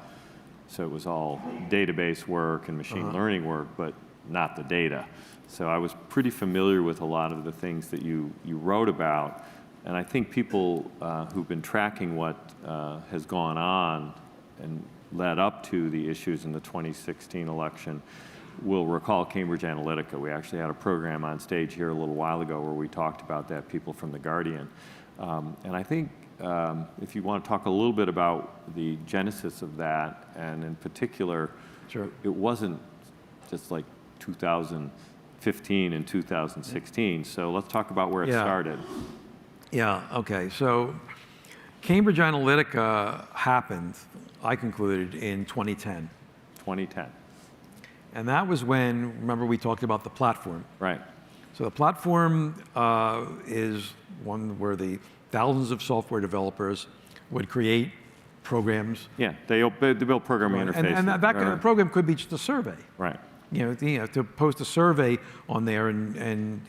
So it was all database work and machine learning work, but not the data. So I was pretty familiar with a lot of the things that you wrote about. And I think people who've been tracking what has gone on and led up to the issues in the 2016 election will recall Cambridge Analytica. We actually had a program on stage here a little while ago where we talked about that, people from The Guardian. And I think if you want to talk a little bit about the genesis of that, and in particular, it wasn't just like 2015 and 2016. So let's talk about where it started. Yeah, okay. So Cambridge Analytica happened, I concluded, in 2010. 2010. And that was when, remember we talked about the platform. Right. So the platform is one where the thousands of software developers would create programs. Yeah, they build programming interfaces. And that program could be just a survey. Right. To post a survey on there and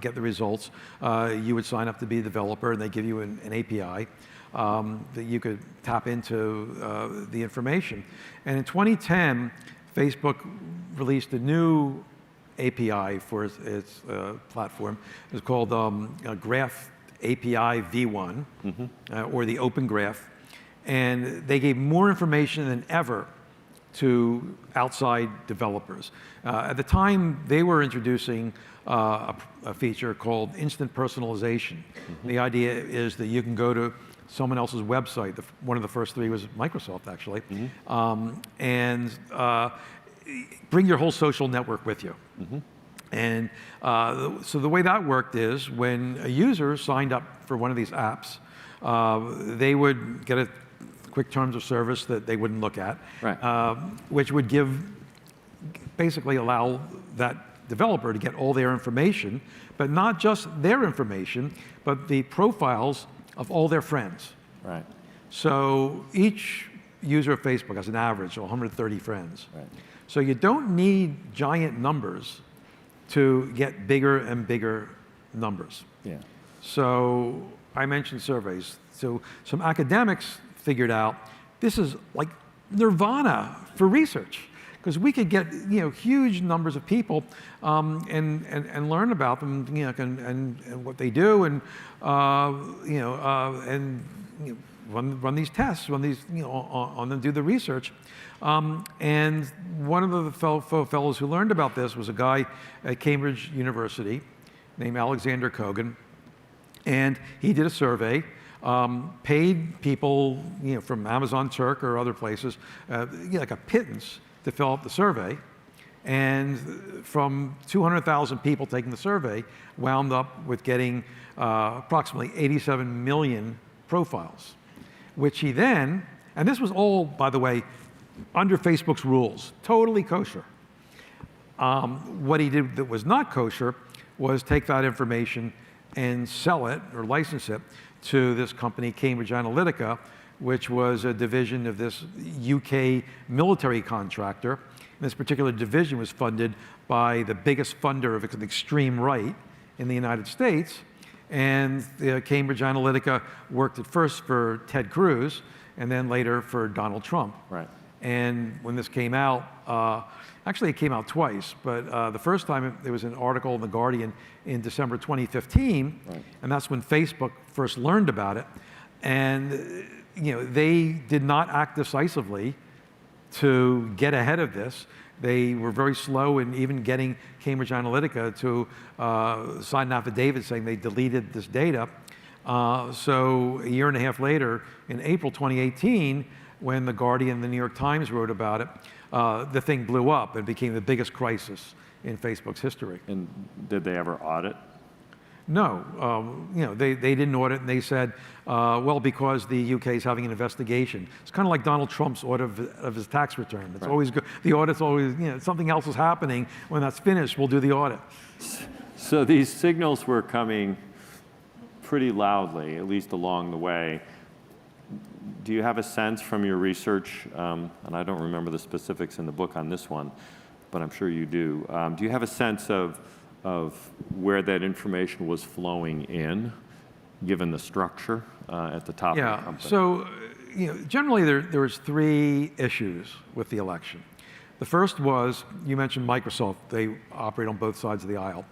get the results, you would sign up to be a developer, and they give you an API that you could tap into the information. And in 2010, Facebook released a new API for its platform. It was called Graph API V1, or the Open Graph. And they gave more information than ever to outside developers. At the time, they were introducing a feature called instant personalization. The idea is that you can go to someone else's website. One of the first three was Microsoft, actually, and bring your whole social network with you. And so the way that worked is when a user signed up for one of these apps, they would get a quick terms of service that they wouldn't look at, which would basically allow that developer to get all their information, but not just their information, but the profiles of all their friends. Right. So each user of Facebook has an average of 130 friends. Right. So you don't need giant numbers to get bigger and bigger numbers. Yeah. So I mentioned surveys. So some academics figured out this is like nirvana for research, because we could get huge numbers of people and learn about them, and what they do, and run these tests, run these on them, do the research. And one of the fellows who learned about this was a guy at Cambridge University named Alexander Kogan, and he did a survey. Paid people, from Amazon Turk or other places, like a pittance to fill out the survey. And from 200,000 people taking the survey, wound up with getting approximately 87 million profiles, which he then, and this was all, by the way, under Facebook's rules, totally kosher. What he did that was not kosher was take that information and sell it or license it to this company, Cambridge Analytica, which was a division of this UK military contractor. This particular division was funded by the biggest funder of the extreme right in the United States. And Cambridge Analytica worked at first for Ted Cruz and then later for Donald Trump. Right. And when this came out, actually it came out twice, but the first time there was an article in The Guardian in December 2015, right. And that's when Facebook first learned about it. And they did not act decisively to get ahead of this. They were very slow in even getting Cambridge Analytica to sign an affidavit saying they deleted this data. So a year and a half later, in April 2018, when The Guardian and the New York Times wrote about it, the thing blew up and became the biggest crisis in Facebook's history. And did they ever audit? No, they didn't audit, and they said, well, because the UK is having an investigation. It's kind of like Donald Trump's audit of his tax return. It's right. Always good. The audit's always, something else is happening. When that's finished, we'll do the audit. So these signals were coming pretty loudly, at least along the way. Do you have a sense from your research, and I don't remember the specifics in the book on this one, but I'm sure you do. Do you have a sense of where that information was flowing in, given the structure at the top of the company? So generally there was three issues with the election. The first was, you mentioned Microsoft. They operate on both sides of the aisle.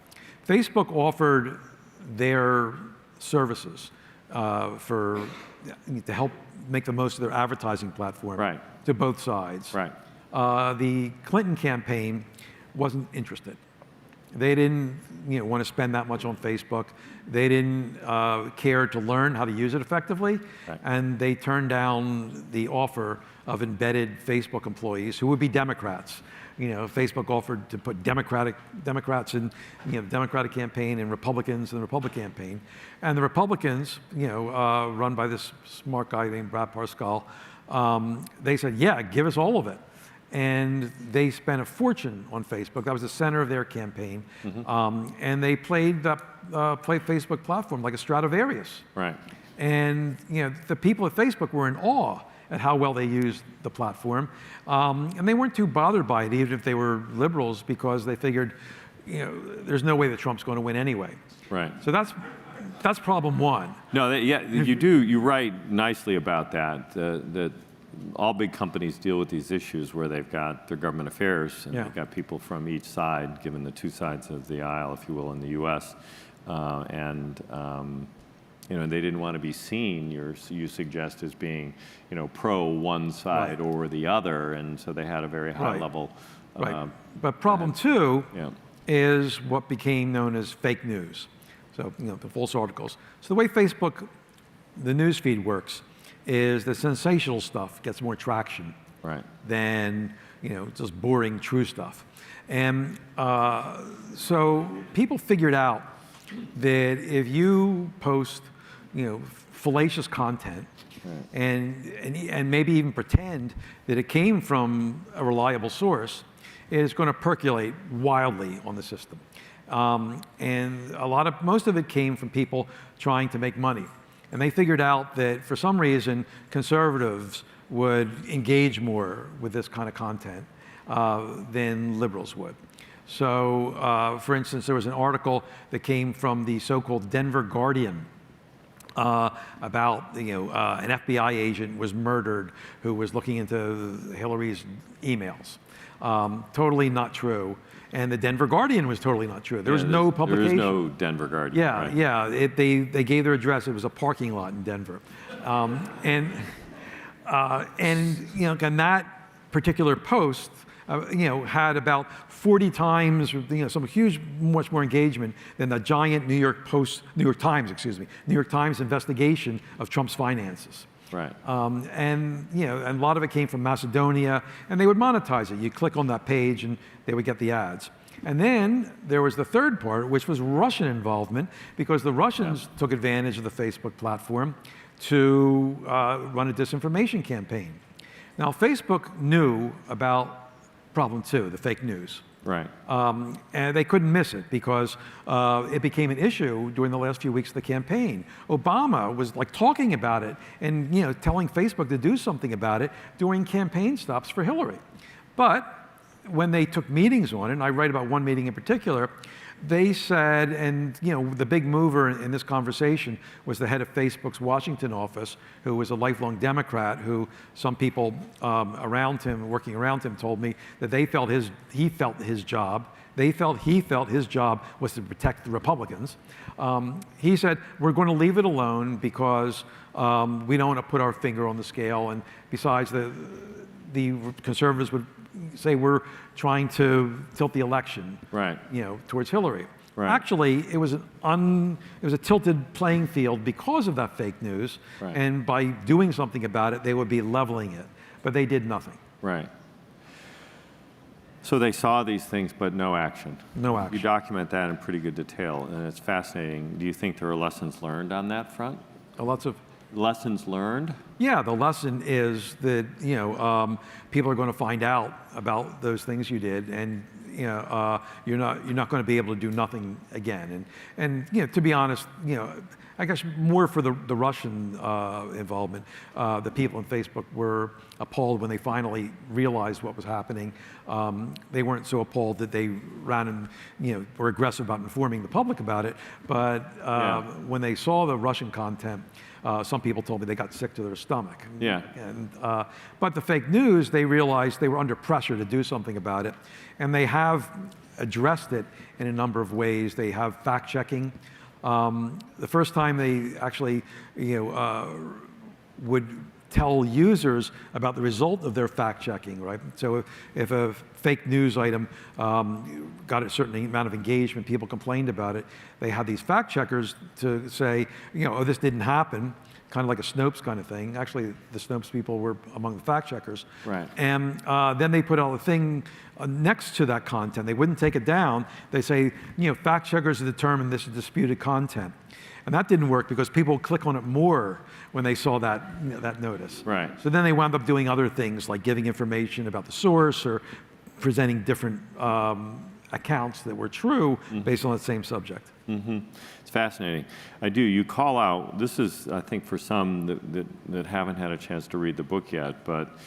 Facebook offered their services to help make the most of their advertising platform, right, to both sides. Right. The Clinton campaign wasn't interested. They didn't want to spend that much on Facebook. They didn't care to learn how to use it effectively. Right. And they turned down the offer of embedded Facebook employees who would be Democrats. Facebook offered to put Democrats in the Democratic campaign and Republicans in the Republican campaign. And the Republicans, run by this smart guy named Brad Parscale, they said, yeah, give us all of it. And they spent a fortune on Facebook. That was the center of their campaign. Mm-hmm. And they played Facebook platform like a Stradivarius. Right. And the people at Facebook were in awe at how well they used the platform. And they weren't too bothered by it, even if they were liberals, because they figured, there's no way that Trump's going to win anyway. Right. So that's problem one. No, you write nicely about that. That all big companies deal with these issues where they've got their government affairs and they've got people from each side, given the two sides of the aisle, if you will, in the U.S. And they didn't want to be seen, you suggest, as being, pro one side right. or the other, and so they had a very high right. level. Right. But problem two is what became known as fake news. So, the false articles. So the way Facebook, the news feed works, is the sensational stuff gets more traction right. than just boring true stuff. And so people figured out that if you post fallacious content right. and maybe even pretend that it came from a reliable source, it's going to percolate wildly on the system. And most of it came from people trying to make money. And they figured out that for some reason, conservatives would engage more with this kind of content than liberals would. So, for instance, there was an article that came from the so-called Denver Guardian about an FBI agent was murdered who was looking into Hillary's emails. Totally not true. And the Denver Guardian was totally not true. There was no publication. There is no Denver Guardian. Yeah, right? yeah. They gave their address. It was a parking lot in Denver, and that particular post, had about 40 times, some much more engagement than the giant New York Times investigation of Trump's finances. Right. And and a lot of it came from Macedonia, and they would monetize it. You click on that page, and they would get the ads. And then there was the third part, which was Russian involvement, because the Russians took advantage of the Facebook platform to run a disinformation campaign. Now, Facebook knew about problem two, the fake news. Right. And they couldn't miss it because it became an issue during the last few weeks of the campaign. Obama was like talking about it and telling Facebook to do something about it during campaign stops for Hillary. But when they took meetings on it, and I write about one meeting in particular, they said, and the big mover in this conversation was the head of Facebook's Washington office, who was a lifelong Democrat, who some people around him, working around him, told me that he felt his job was to protect the Republicans. He said, we're going to leave it alone because we don't want to put our finger on the scale, and besides, the conservatives would say we're trying to tilt the election, right, towards Hillary. Right. Actually, it was a tilted playing field because of that fake news, right, and by doing something about it, they would be leveling it. But they did nothing. Right. So they saw these things, but no action. No action. You document that in pretty good detail, and it's fascinating. Do you think there are lessons learned on that front? Lots of lessons learned? Yeah, the lesson is that people are going to find out about those things you did, and you're not going to be able to do nothing again. And to be honest, I guess more for the Russian involvement, the people on Facebook were appalled when they finally realized what was happening. They weren't so appalled that they ran and were aggressive about informing the public about it, but when they saw the Russian content, some people told me they got sick to their stomach. Yeah. But the fake news, they realized they were under pressure to do something about it, and they have addressed it in a number of ways. They have fact-checking. The first time they actually would tell users about the result of their fact-checking, right? So if a fake news item got a certain amount of engagement, people complained about it, they had these fact-checkers to say, oh, this didn't happen, kind of like a Snopes kind of thing. Actually, the Snopes people were among the fact-checkers. Right. And then they put out a thing next to that content. They wouldn't take it down. They say, fact-checkers have determined this is disputed content. And that didn't work because people click on it more when they saw that, that notice. Right. So then they wound up doing other things like giving information about the source or presenting different accounts that were true based on the same subject. Mm-hmm. It's fascinating. You call out, this is, I think, for some that haven't had a chance to read the book yet, but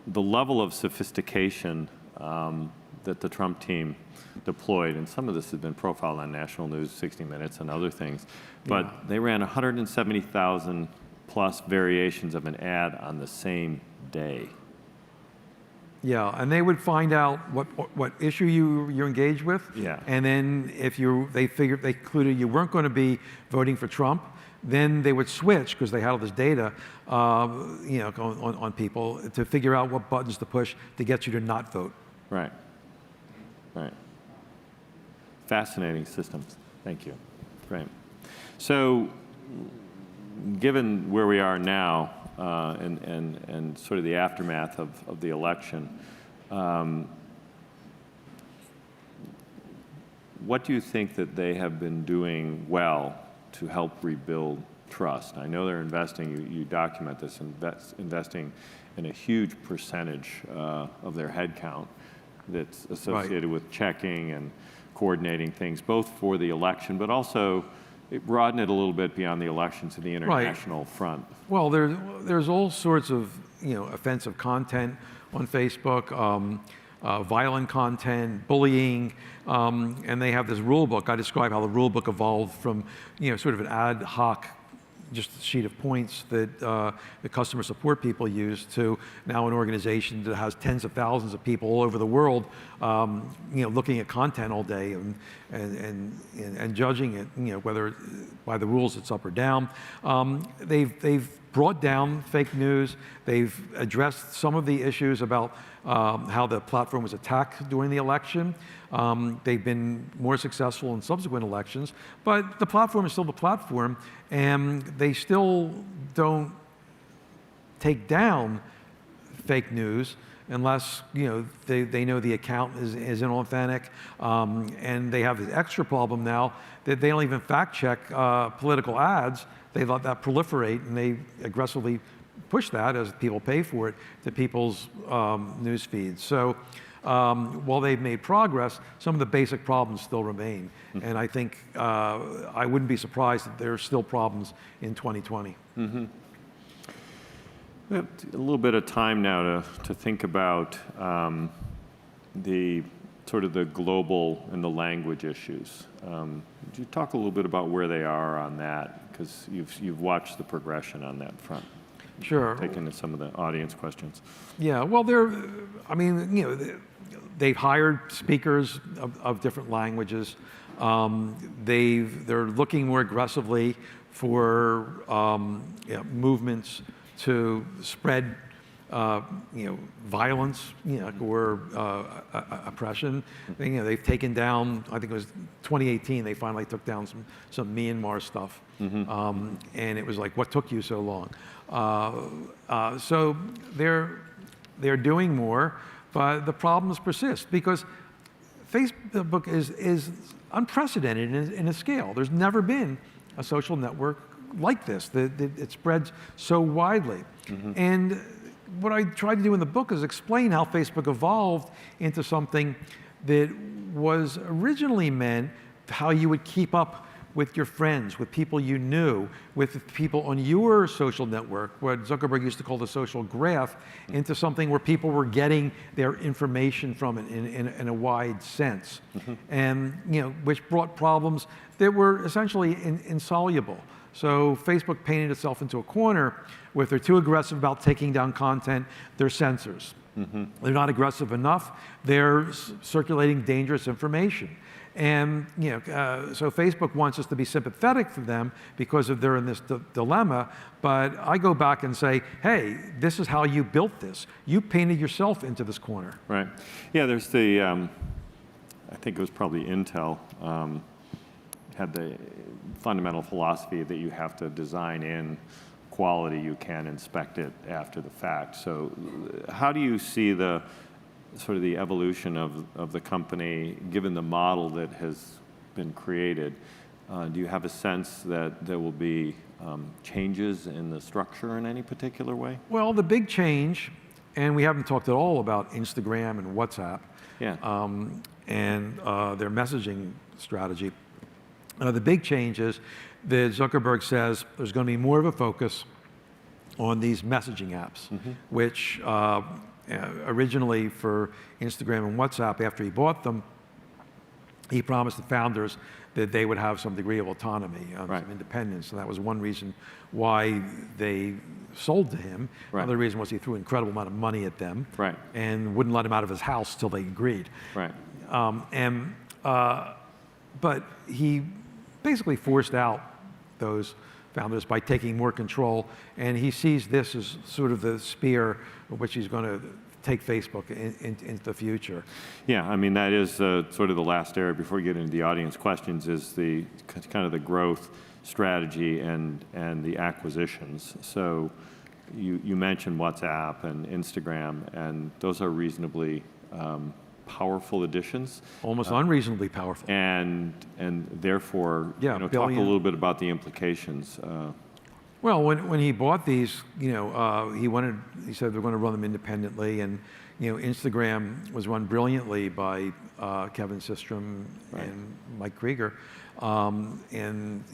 the level of sophistication that the Trump team deployed, and some of this has been profiled on National News, 60 Minutes, and other things, but they ran 170,000 plus variations of an ad on the same day. Yeah, and they would find out what issue you're engaged with. Yeah. And then if they concluded you weren't going to be voting for Trump, then they would switch, because they had all this data, on people to figure out what buttons to push to get you to not vote. Right. Right. Fascinating systems. Thank you. Great. So, given where we are now, and sort of the aftermath of the election, what do you think that they have been doing well to help rebuild trust? I know they're investing, you document this, investing in a huge percentage of their headcount that's associated with checking and coordinating things, both for the election, but also broaden it a little bit beyond the election to the international front. Well, there's all sorts of offensive content on Facebook, violent content, bullying, and they have this rule book. I describe how the rule book evolved from sort of an ad hoc, just a sheet of points that the customer support people use, to now an organization that has tens of thousands of people all over the world, looking at content all day and judging it, whether by the rules it's up or down. They've brought down fake news. They've addressed some of the issues about how the platform was attacked during the election. They've been more successful in subsequent elections, but the platform is still the platform, and they still don't take down fake news unless they know the account is inauthentic, and they have this extra problem now that they don't even fact check political ads. They let that proliferate, and they aggressively push that as people pay for it to people's news feeds. So while they've made progress, some of the basic problems still remain. And I think I wouldn't be surprised that there are still problems in 2020. We have a little bit of time now to think about the sort of the global and the language issues. Would you talk a little bit about where they are on that? Because you've watched the progression on that front. Sure. Take into some of the audience questions. Yeah, well, they've hired speakers of different languages. They're looking more aggressively for movements to spread violence, or oppression. They've taken down, I think it was 2018, they finally took down some Myanmar stuff. And it was like, what took you so long? So they're doing more, but the problems persist because Facebook is unprecedented in its scale. There's never been a social network like this, that it spreads so widely. And what I tried to do in the book is explain how Facebook evolved into something that was originally meant how you would keep up with your friends, with people you knew, with people on your social network, what Zuckerberg used to call the social graph, into something where people were getting their information from it in a wide sense. And which brought problems that were essentially insoluble. So Facebook painted itself into a corner where if they're too aggressive about taking down content, they're censors. They're not aggressive enough, they're circulating dangerous information. And so Facebook wants us to be sympathetic to them because they're in this dilemma, but I go back and say, hey, this is how you built this. You painted yourself into this corner. Right. Yeah, there's the, I think it was probably Intel, had the fundamental philosophy that you have to design in quality, you can inspect it after the fact. So how do you see the sort of the evolution of the company, given the model that has been created? Do you have a sense that there will be changes in the structure in any particular way? Well, the big change, and we haven't talked at all about Instagram and WhatsApp, and their messaging strategy. The big change is that Zuckerberg says there's going to be more of a focus on these messaging apps, which originally for Instagram and WhatsApp, after he bought them, he promised the founders that they would have some degree of autonomy, some independence, and that was one reason why they sold to him. Another reason was he threw an incredible amount of money at them and wouldn't let him out of his house till they agreed. But he basically forced out those founders by taking more control, and he sees this as sort of the spear which he's going to take Facebook into the future. Yeah, I mean, that is sort of the last area before we get into the audience questions, is the kind of the growth strategy and the acquisitions. So you mentioned WhatsApp and Instagram, and those are reasonably powerful additions. Almost unreasonably powerful. And therefore, talk a little bit about the implications. Well, when he bought these, he said they're going to run them independently, and Instagram was run brilliantly by Kevin Systrom and Mike Krieger, and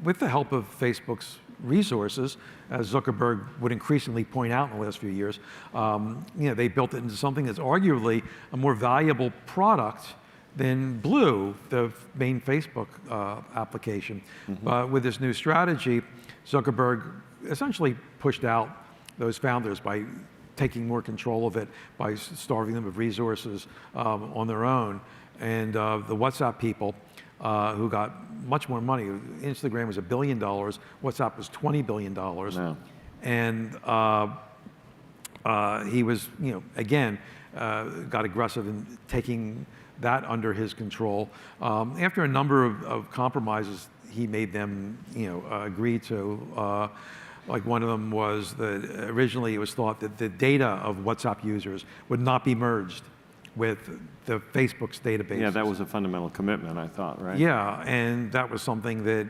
with the help of Facebook's resources, as Zuckerberg would increasingly point out in the last few years, they built it into something that's arguably a more valuable product than Blue, the main Facebook application. But with this new strategy, Zuckerberg essentially pushed out those founders by taking more control of it, by starving them of resources on their own. And the WhatsApp people, who got much more money. Instagram was $1 billion. WhatsApp was $20 billion. Wow. And he was, again, got aggressive in taking that under his control. After a number of compromises, he made them, agree to Like one of them was that originally it was thought that the data of WhatsApp users would not be merged with the Facebook's database. Yeah, that was a fundamental commitment, I thought, right? Yeah, and that was something that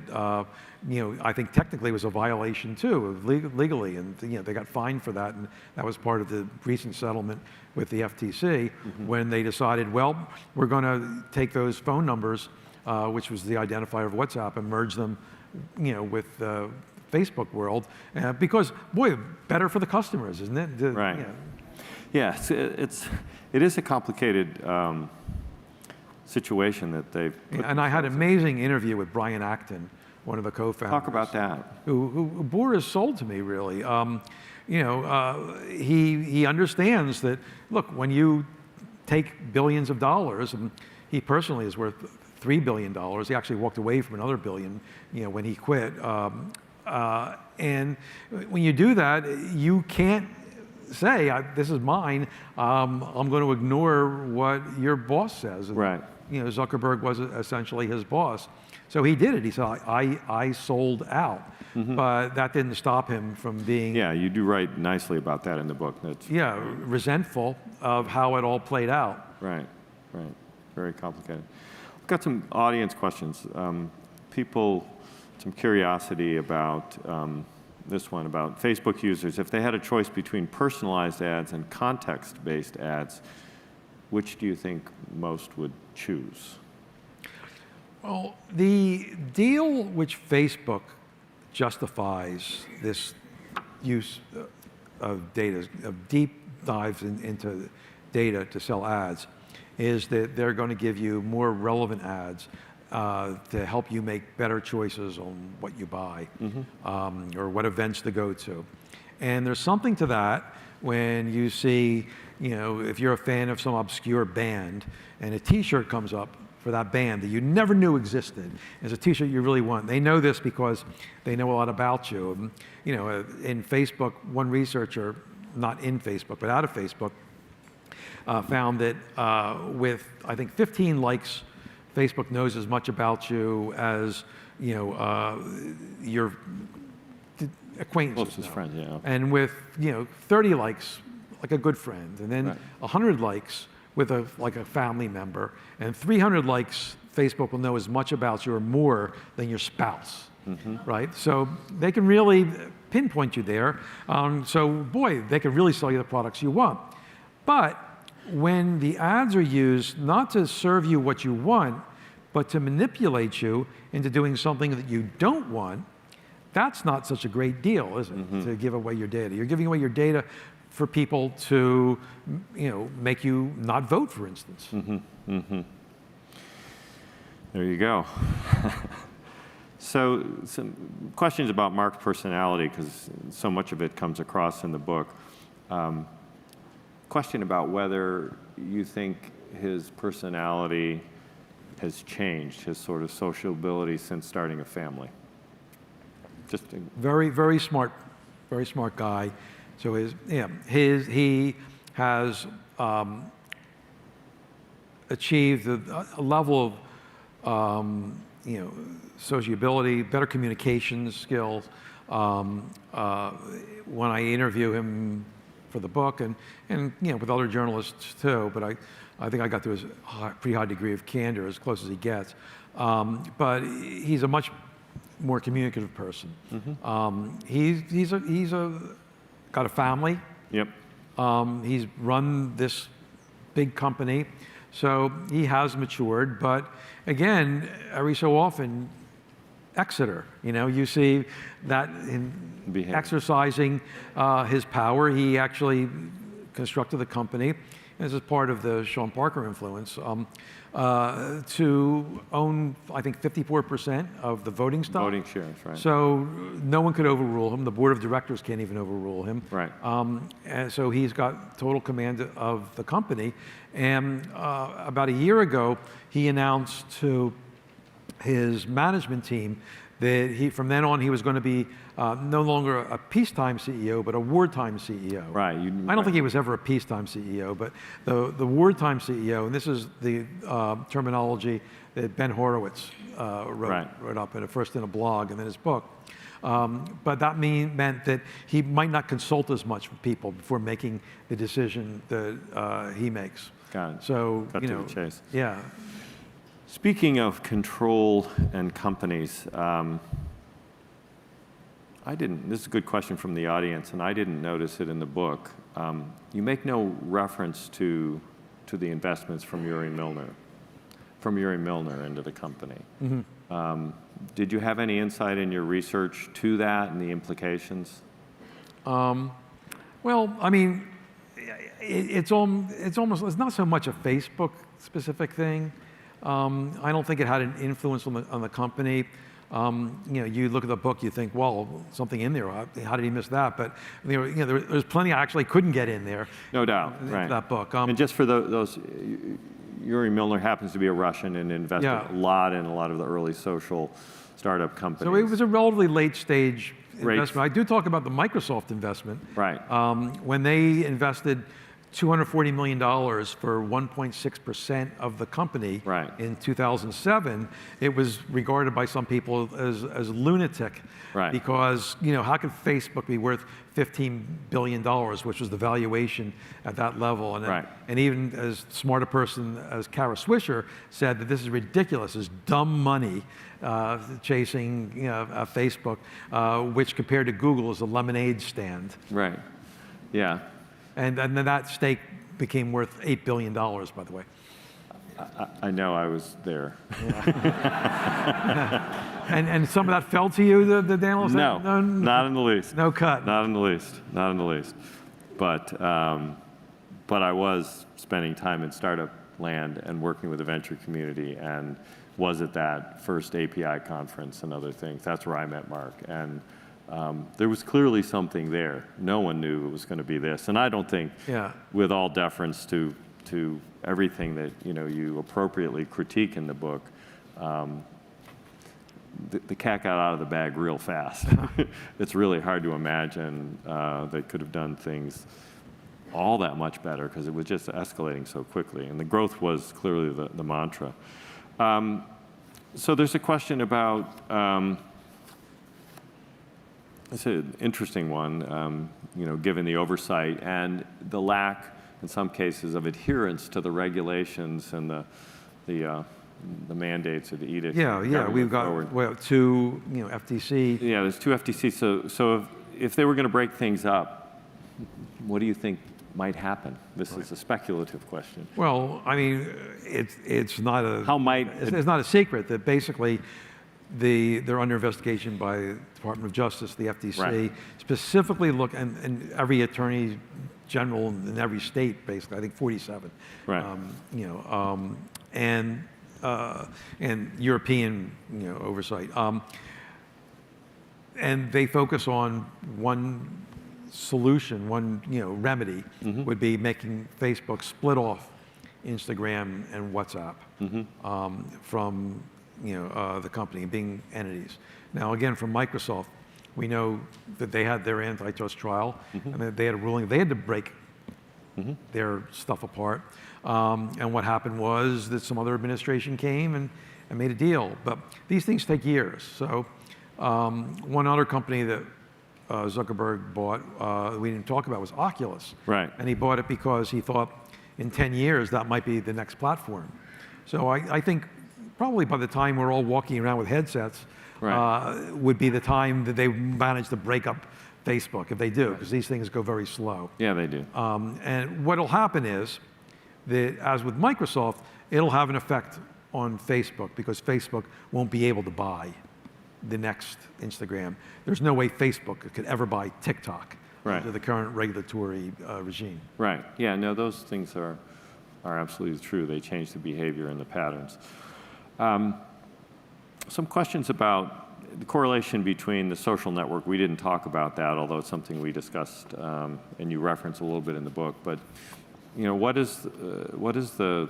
I think technically was a violation too, legally, and they got fined for that, and that was part of the recent settlement with the FTC when they decided, well, we're going to take those phone numbers, which was the identifier of WhatsApp, and merge them, with the Facebook world, because boy, better for the customers, isn't it? Right. Yeah, it is a complicated situation that they've put and I had an amazing interview with Brian Acton, one of the co-founders. Talk about that. Who bore his soul to me, really. He understands that, look, when you take billions of dollars, and he personally is worth $3 billion. He actually walked away from another billion, when he quit. And when you do that, you can't say, this is mine, I'm going to ignore what your boss says. And, right. Zuckerberg was essentially his boss. So he did it. He said, I sold out. But that didn't stop him from being... Yeah, you do write nicely about that in the book. Resentful of how it all played out. Right. Very complicated. I've got some audience questions. Some curiosity about this one, about Facebook users. If they had a choice between personalized ads and context-based ads, which do you think most would choose? Well, the deal which Facebook justifies this use of data, of deep dives into data to sell ads, is that they're going to give you more relevant ads to help you make better choices on what you buy or what events to go to. And there's something to that when you see, if you're a fan of some obscure band and a t-shirt comes up for that band that you never knew existed. It's a t-shirt you really want. They know this because they know a lot about you. In Facebook, one researcher, not in Facebook, but out of Facebook, found that with, I think, 15 likes, Facebook knows as much about you as your acquaintances. Closest friends, yeah. And with 30 likes, like a good friend, and then 100 likes with a family member, and 300 likes, Facebook will know as much about you or more than your spouse, right? So they can really pinpoint you there. So boy, they can really sell you the products you want. But when the ads are used not to serve you what you want, but to manipulate you into doing something that you don't want, that's not such a great deal, is it, to give away your data? You're giving away your data for people to, make you not vote, for instance. There you go. So some questions about Mark's personality, because so much of it comes across in the book. Question about whether you think his personality has changed, his sort of sociability since starting a family. Very, very smart guy. So he has achieved a level of sociability, better communication skills. When I interview him for the book, and with other journalists too, but I think I got to his pretty high degree of candor, as close as he gets. But he's a much more communicative person. He's got a family. Yep. He's run this big company, so he has matured. But again, every so often, Exeter, you see that in exercising his power, he actually constructed the company. This is part of the Sean Parker influence, to own, I think, 54% of the voting stock. Voting shares, right. So no one could overrule him. The board of directors can't even overrule him. Right. And so he's got total command of the company. And about a year ago, he announced to his management team that from then on he was going to be no longer a peacetime CEO, but a wartime CEO. Right. I don't think he was ever a peacetime CEO, but the wartime CEO, and this is the terminology that Ben Horowitz wrote up first in a blog and then his book. But that meant that he might not consult as much with people before making the decision that he makes. Got it. So, Cut to the chase. Yeah. Speaking of control and companies, this is a good question from the audience, and I didn't notice it in the book. You make no reference to the investments from Uri Milner into the company. Did you have any insight in your research to that and the implications? Well, I mean, it's not so much a Facebook specific thing. I don't think it had an influence on the company. You look at the book, you think, well, something in there. How did he miss that? But there's plenty I actually couldn't get in there. No doubt, right. That book. And just for those, Uri Milner happens to be a Russian and invested a lot in a lot of the early social startup companies. So it was a relatively late stage investment. I do talk about the Microsoft investment. Right. When they invested $240 million for 1.6% of the company in 2007, it was regarded by some people as lunatic. Right. Because, how could Facebook be worth $15 billion, which was the valuation at that level? And, and even as smart a person as Kara Swisher said that this is ridiculous, it's dumb money chasing Facebook, which compared to Google is a lemonade stand. Right, yeah. And then that stake became worth $8 billion, by the way. I know, I was there. And some of that fell to you, the analyst? No, not in the least. No cut. Not in the least, not in the least. But I was spending time in startup land and working with the venture community, and was at that first API conference and other things. That's where I met Mark. And there was clearly something there. No one knew it was going to be this. And I don't think, with all deference to everything that you appropriately critique in the book, the cat got out of the bag real fast. It's really hard to imagine they could have done things all that much better, because it was just escalating so quickly. And the growth was clearly the mantra. So there's a question about, it's an interesting one, given the oversight and the lack, in some cases, of adherence to the regulations and the mandates or the edicts. Yeah, we've got two, FTC. Yeah, there's two FTC. So if they were going to break things up, what do you think might happen? This is a speculative question. Well, I mean, it's not a it's not a secret that basically they're under investigation by the Department of Justice, the FTC, specifically look, and every attorney general in every state, basically, I think 47, and European, oversight, and they focus on one solution, one remedy would be making Facebook split off Instagram and WhatsApp from the company, being entities. Now, again, from Microsoft, we know that they had their antitrust trial, and they had a ruling. They had to break their stuff apart. And what happened was that some other administration came and made a deal. But these things take years. So one other company that Zuckerberg bought, we didn't talk about, was Oculus. Right. And he bought it because he thought in 10 years that might be the next platform. So I think probably by the time we're all walking around with headsets, would be the time that they manage to break up Facebook, if they do, because these things go very slow. Yeah, they do. And what will happen is that, as with Microsoft, it'll have an effect on Facebook, because Facebook won't be able to buy the next Instagram. There's no way Facebook could ever buy TikTok under the current regulatory regime. Right. Yeah, no, those things are absolutely true. They change the behavior and the patterns. Some questions about the correlation between the social network. We didn't talk about that, although it's something we discussed, and you reference a little bit in the book. But what is the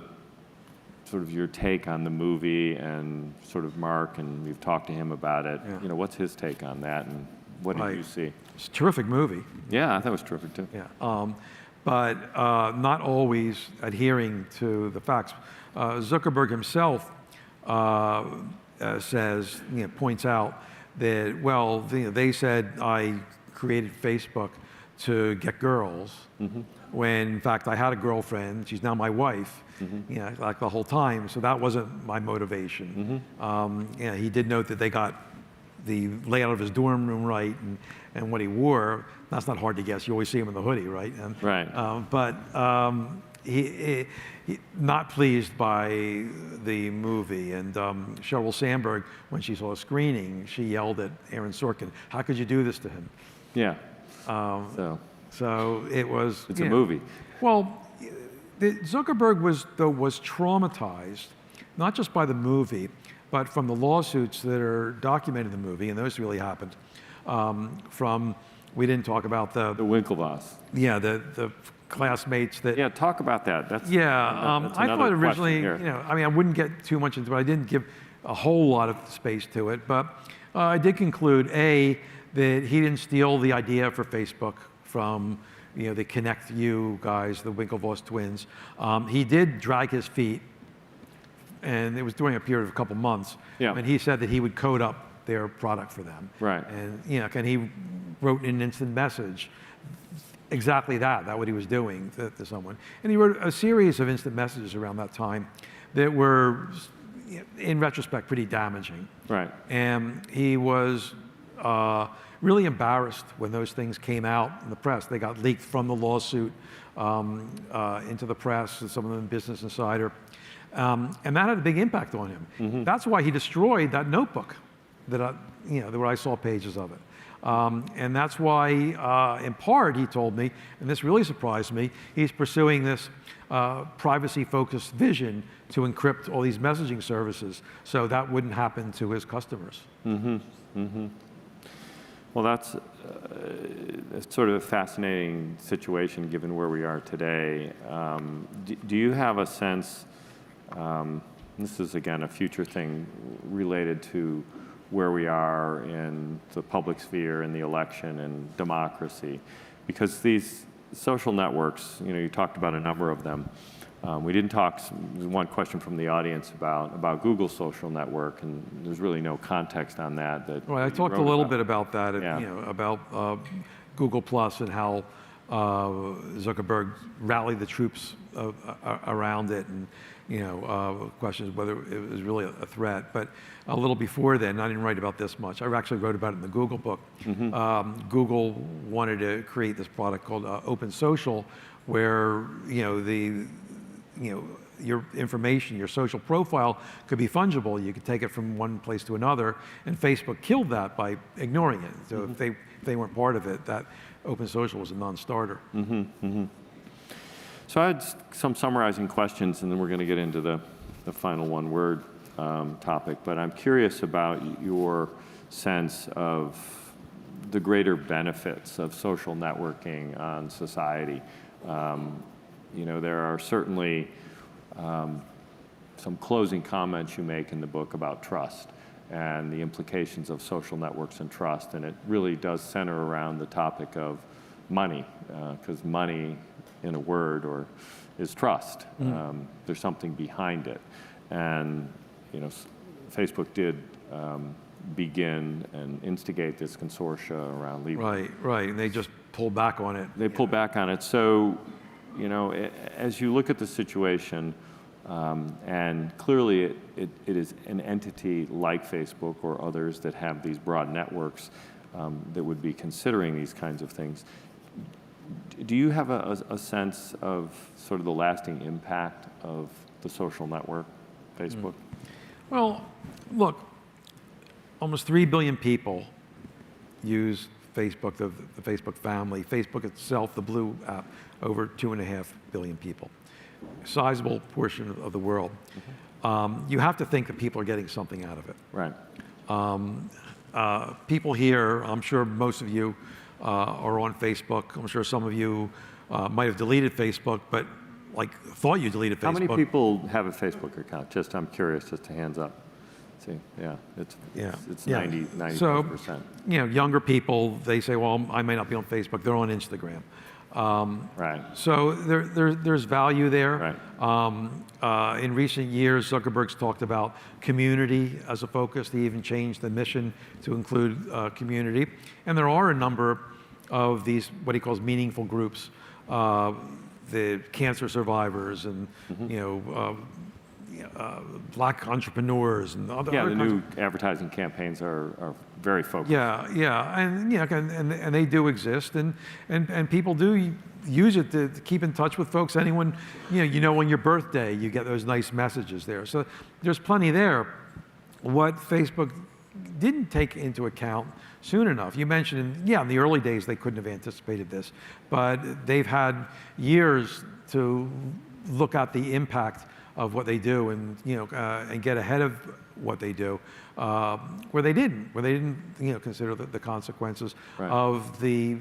sort of your take on the movie, and sort of Mark, and we've talked to him about it. Yeah. What's his take on that, and what did you see? It's a terrific movie. Yeah, I thought it was terrific too. Yeah, but not always adhering to the facts. Zuckerberg himself says, points out that, well, they said I created Facebook to get girls, when in fact I had a girlfriend. She's now my wife, like the whole time. So that wasn't my motivation. He did note that they got the layout of his dorm room right and what he wore. That's not hard to guess. You always see him in the hoodie, right? He not pleased by the movie. And Sheryl Sandberg, when she saw a screening, she yelled at Aaron Sorkin, "How could you do this to him?" Yeah. So it was. It's a movie. Well, Zuckerberg was traumatized, not just by the movie, but from the lawsuits that are documented in the movie, and those really happened. We didn't talk about the Winklevoss. Yeah, the classmates that. Yeah, talk about that. That's I thought originally, I mean, I wouldn't get too much into it. I didn't give a whole lot of space to it, but I did conclude that he didn't steal the idea for Facebook from the Connect You guys, the Winklevoss twins. He did drag his feet, and it was during a period of a couple months. Yeah. And he said that he would code up their product for them. Right. And and he wrote in an instant message exactly that what he was doing to someone. And he wrote a series of instant messages around that time that were, in retrospect, pretty damaging. Right. And he was really embarrassed when those things came out in the press. They got leaked from the lawsuit into the press, and some of them in Business Insider. And that had a big impact on him. That's why he destroyed that notebook where I saw pages of it. And that's why, in part, he told me, and this really surprised me, he's pursuing this privacy-focused vision to encrypt all these messaging services so that wouldn't happen to his customers. Well, that's sort of a fascinating situation given where we are today. Do you have a sense, this is again a future thing related to where we are in the public sphere, in the election and democracy, because these social networks, you talked about a number of them. We didn't talk, one question from the audience about Google's social network, and there's really no context on that. Well, I talked a little bit about that, about Google Plus and how Zuckerberg rallied the troops around it, and questions whether it was really a threat. But a little before then, I didn't write about this much. I actually wrote about it in the Google book. Google wanted to create this product called Open Social, where your information, your social profile could be fungible. You could take it from one place to another, and Facebook killed that by ignoring it. So if they weren't part of it, that Open Social was a non-starter. So I had some summarizing questions, and then we're going to get into the final one-word topic. But I'm curious about your sense of the greater benefits of social networking on society. There are certainly some closing comments you make in the book about trust and the implications of social networks and trust, and it really does center around the topic of money, because money, in a word, is trust. There's something behind it, and Facebook did begin and instigate this consortia around Libra. Right, and they just pulled back on it. They pulled back on it. So, as you look at the situation, and clearly it is an entity like Facebook or others that have these broad networks that would be considering these kinds of things. Do you have a sense of sort of the lasting impact of the social network, Facebook? Well, look, almost 3 billion people use Facebook, the Facebook family. Facebook itself, the Blue app, over 2.5 billion people. A sizable portion of the world. You have to think that people are getting something out of it. Right. People here, I'm sure most of you are on Facebook. I'm sure some of you might have deleted Facebook, but thought you deleted Facebook. How many people have a Facebook account? I'm curious, just hands up. See, it's 90%. So, younger people, they say, well, I may not be on Facebook. They're on Instagram. Right. So there's value there. Right. In recent years, Zuckerberg's talked about community as a focus. They even changed the mission to include community. And there are a number of these, what he calls meaningful groups, the cancer survivors and, black entrepreneurs and other Yeah, the kinds new of, advertising campaigns are very focused. yeah, and they do exist, and people do use it to keep in touch with folks. Anyone, on your birthday, you get those nice messages there. So there's plenty there. What Facebook didn't take into account soon enough, you mentioned, in the early days they couldn't have anticipated this, but they've had years to look at the impact of what they do and and get ahead of what they do, where they didn't consider the consequences Right. of the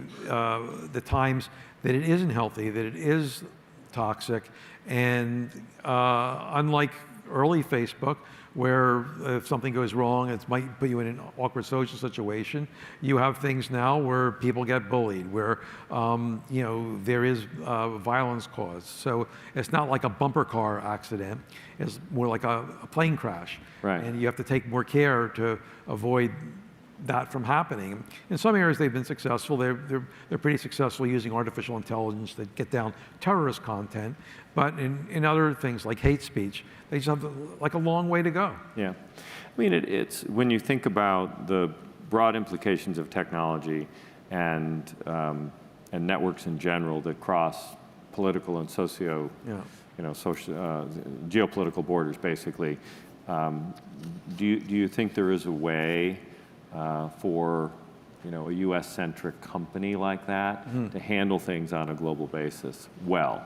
times that it isn't healthy, that it is toxic, and unlike early Facebook, where if something goes wrong, it might put you in an awkward social situation. You have things now where people get bullied, where there is violence caused. So it's not like a bumper car accident; it's more like a plane crash. Right. And you have to take more care to avoid that from happening. In some areas they've been successful. They're pretty successful using artificial intelligence to get down terrorist content. But in other things like hate speech, they just have like a long way to go. Yeah, I mean it's when you think about the broad implications of technology and networks in general that cross political and social, geopolitical borders, basically. Do you think there is a way for a U.S.-centric company like that to handle things on a global basis well?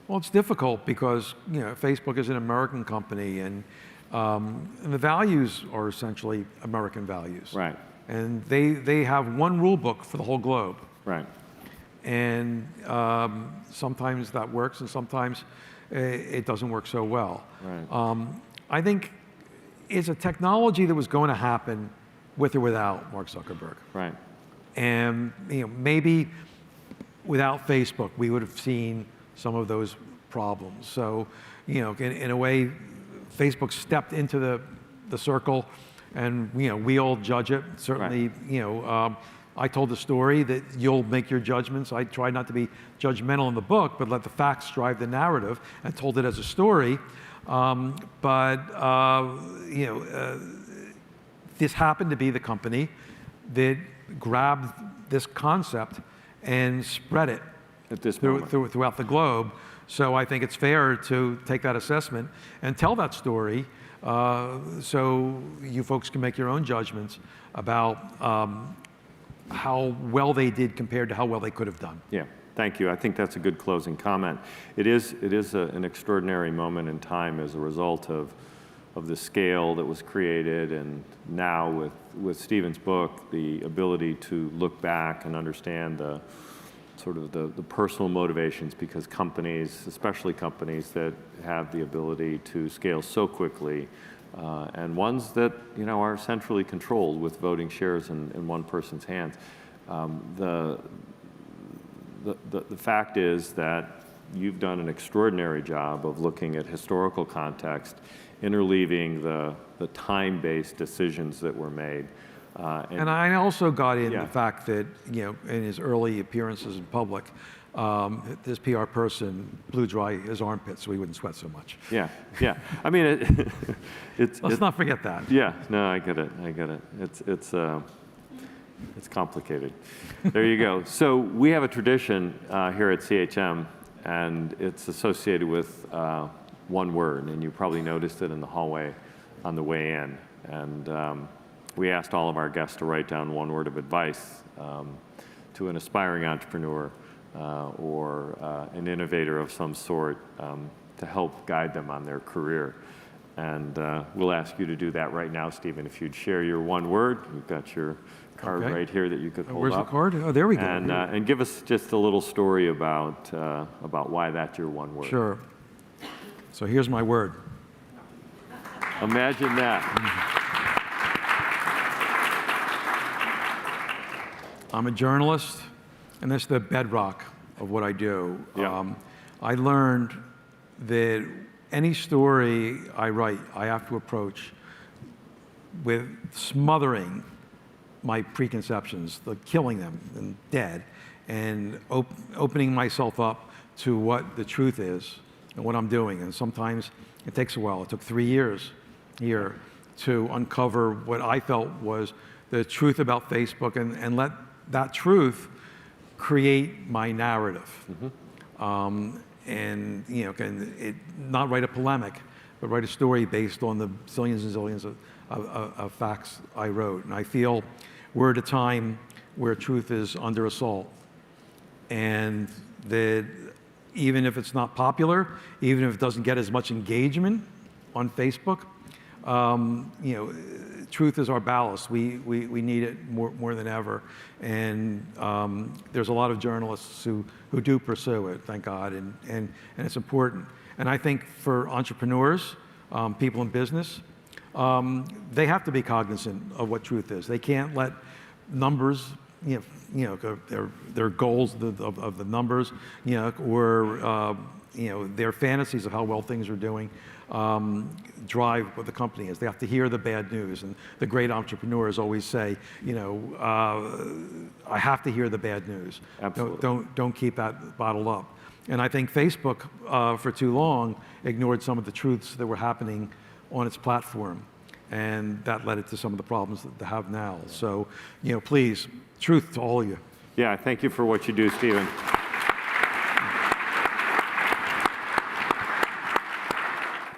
Well, it's difficult because Facebook is an American company, and the values are essentially American values. Right. And they have one rule book for the whole globe. Right. And sometimes that works, and sometimes it doesn't work so well. Right. I think it's a technology that was going to happen with or without Mark Zuckerberg. Right. And maybe without Facebook, we would have seen some of those problems. So, in a way, Facebook stepped into the circle, and we all judge it. Certainly, Right. I told the story that you'll make your judgments. I tried not to be judgmental in the book, but let the facts drive the narrative, and told it as a story. This happened to be the company that grabbed this concept and spread it At this moment. throughout the globe. So I think it's fair to take that assessment and tell that story, so you folks can make your own judgments about how well they did compared to how well they could have done. Yeah, thank you. I think that's a good closing comment. It is an extraordinary moment in time as a result of the scale that was created, and now with Stephen's book, the ability to look back and understand the personal motivations, because companies, especially companies that have the ability to scale so quickly, and ones that are centrally controlled with voting shares in one person's hands. The fact is that you've done an extraordinary job of looking at historical context, interleaving the time-based decisions that were made. And I also got in Yeah. the fact that, in his early appearances in public, this PR person blew dry his armpits so he wouldn't sweat so much. Yeah, yeah. I mean, Let's not forget that. Yeah, no, I get it. It's complicated. There you go. So we have a tradition here at CHM, and it's associated with one word, and you probably noticed it in the hallway on the way in. And we asked all of our guests to write down one word of advice to an aspiring entrepreneur or an innovator of some sort to help guide them on their career. And we'll ask you to do that right now, Stephen. If you'd share your one word, you've got your card Okay. right here that you could hold Where's up. the card? Oh, there we go. And give us just a little story about why that's your one word. Sure. So here's my word. Imagine that. I'm a journalist, and this is the bedrock of what I do. Yeah. I learned that any story I write, I have to approach with smothering my preconceptions, killing them and dead, and opening myself up to what the truth is and what I'm doing. And sometimes it takes a while. It took 3 years here to uncover what I felt was the truth about Facebook and let that truth create my narrative. And not write a polemic, but write a story based on the zillions and zillions of facts I wrote. And I feel we're at a time where truth is under assault, and that even if it's not popular, even if it doesn't get as much engagement on Facebook, truth is our ballast. We need it more than ever. And there's a lot of journalists who do pursue it, thank God, and it's important. And I think for entrepreneurs, people in business, they have to be cognizant of what truth is. They can't let numbers, their goals of the numbers, or their fantasies of how well things are doing, drive what the company is. They have to hear the bad news. And the great entrepreneurs always say, I have to hear the bad news. Absolutely. Don't keep that bottled up. And I think Facebook, for too long, ignored some of the truths that were happening on its platform. And that led it to some of the problems that they have now. So, please, truth to all of you. Yeah, thank you for what you do, Stephen.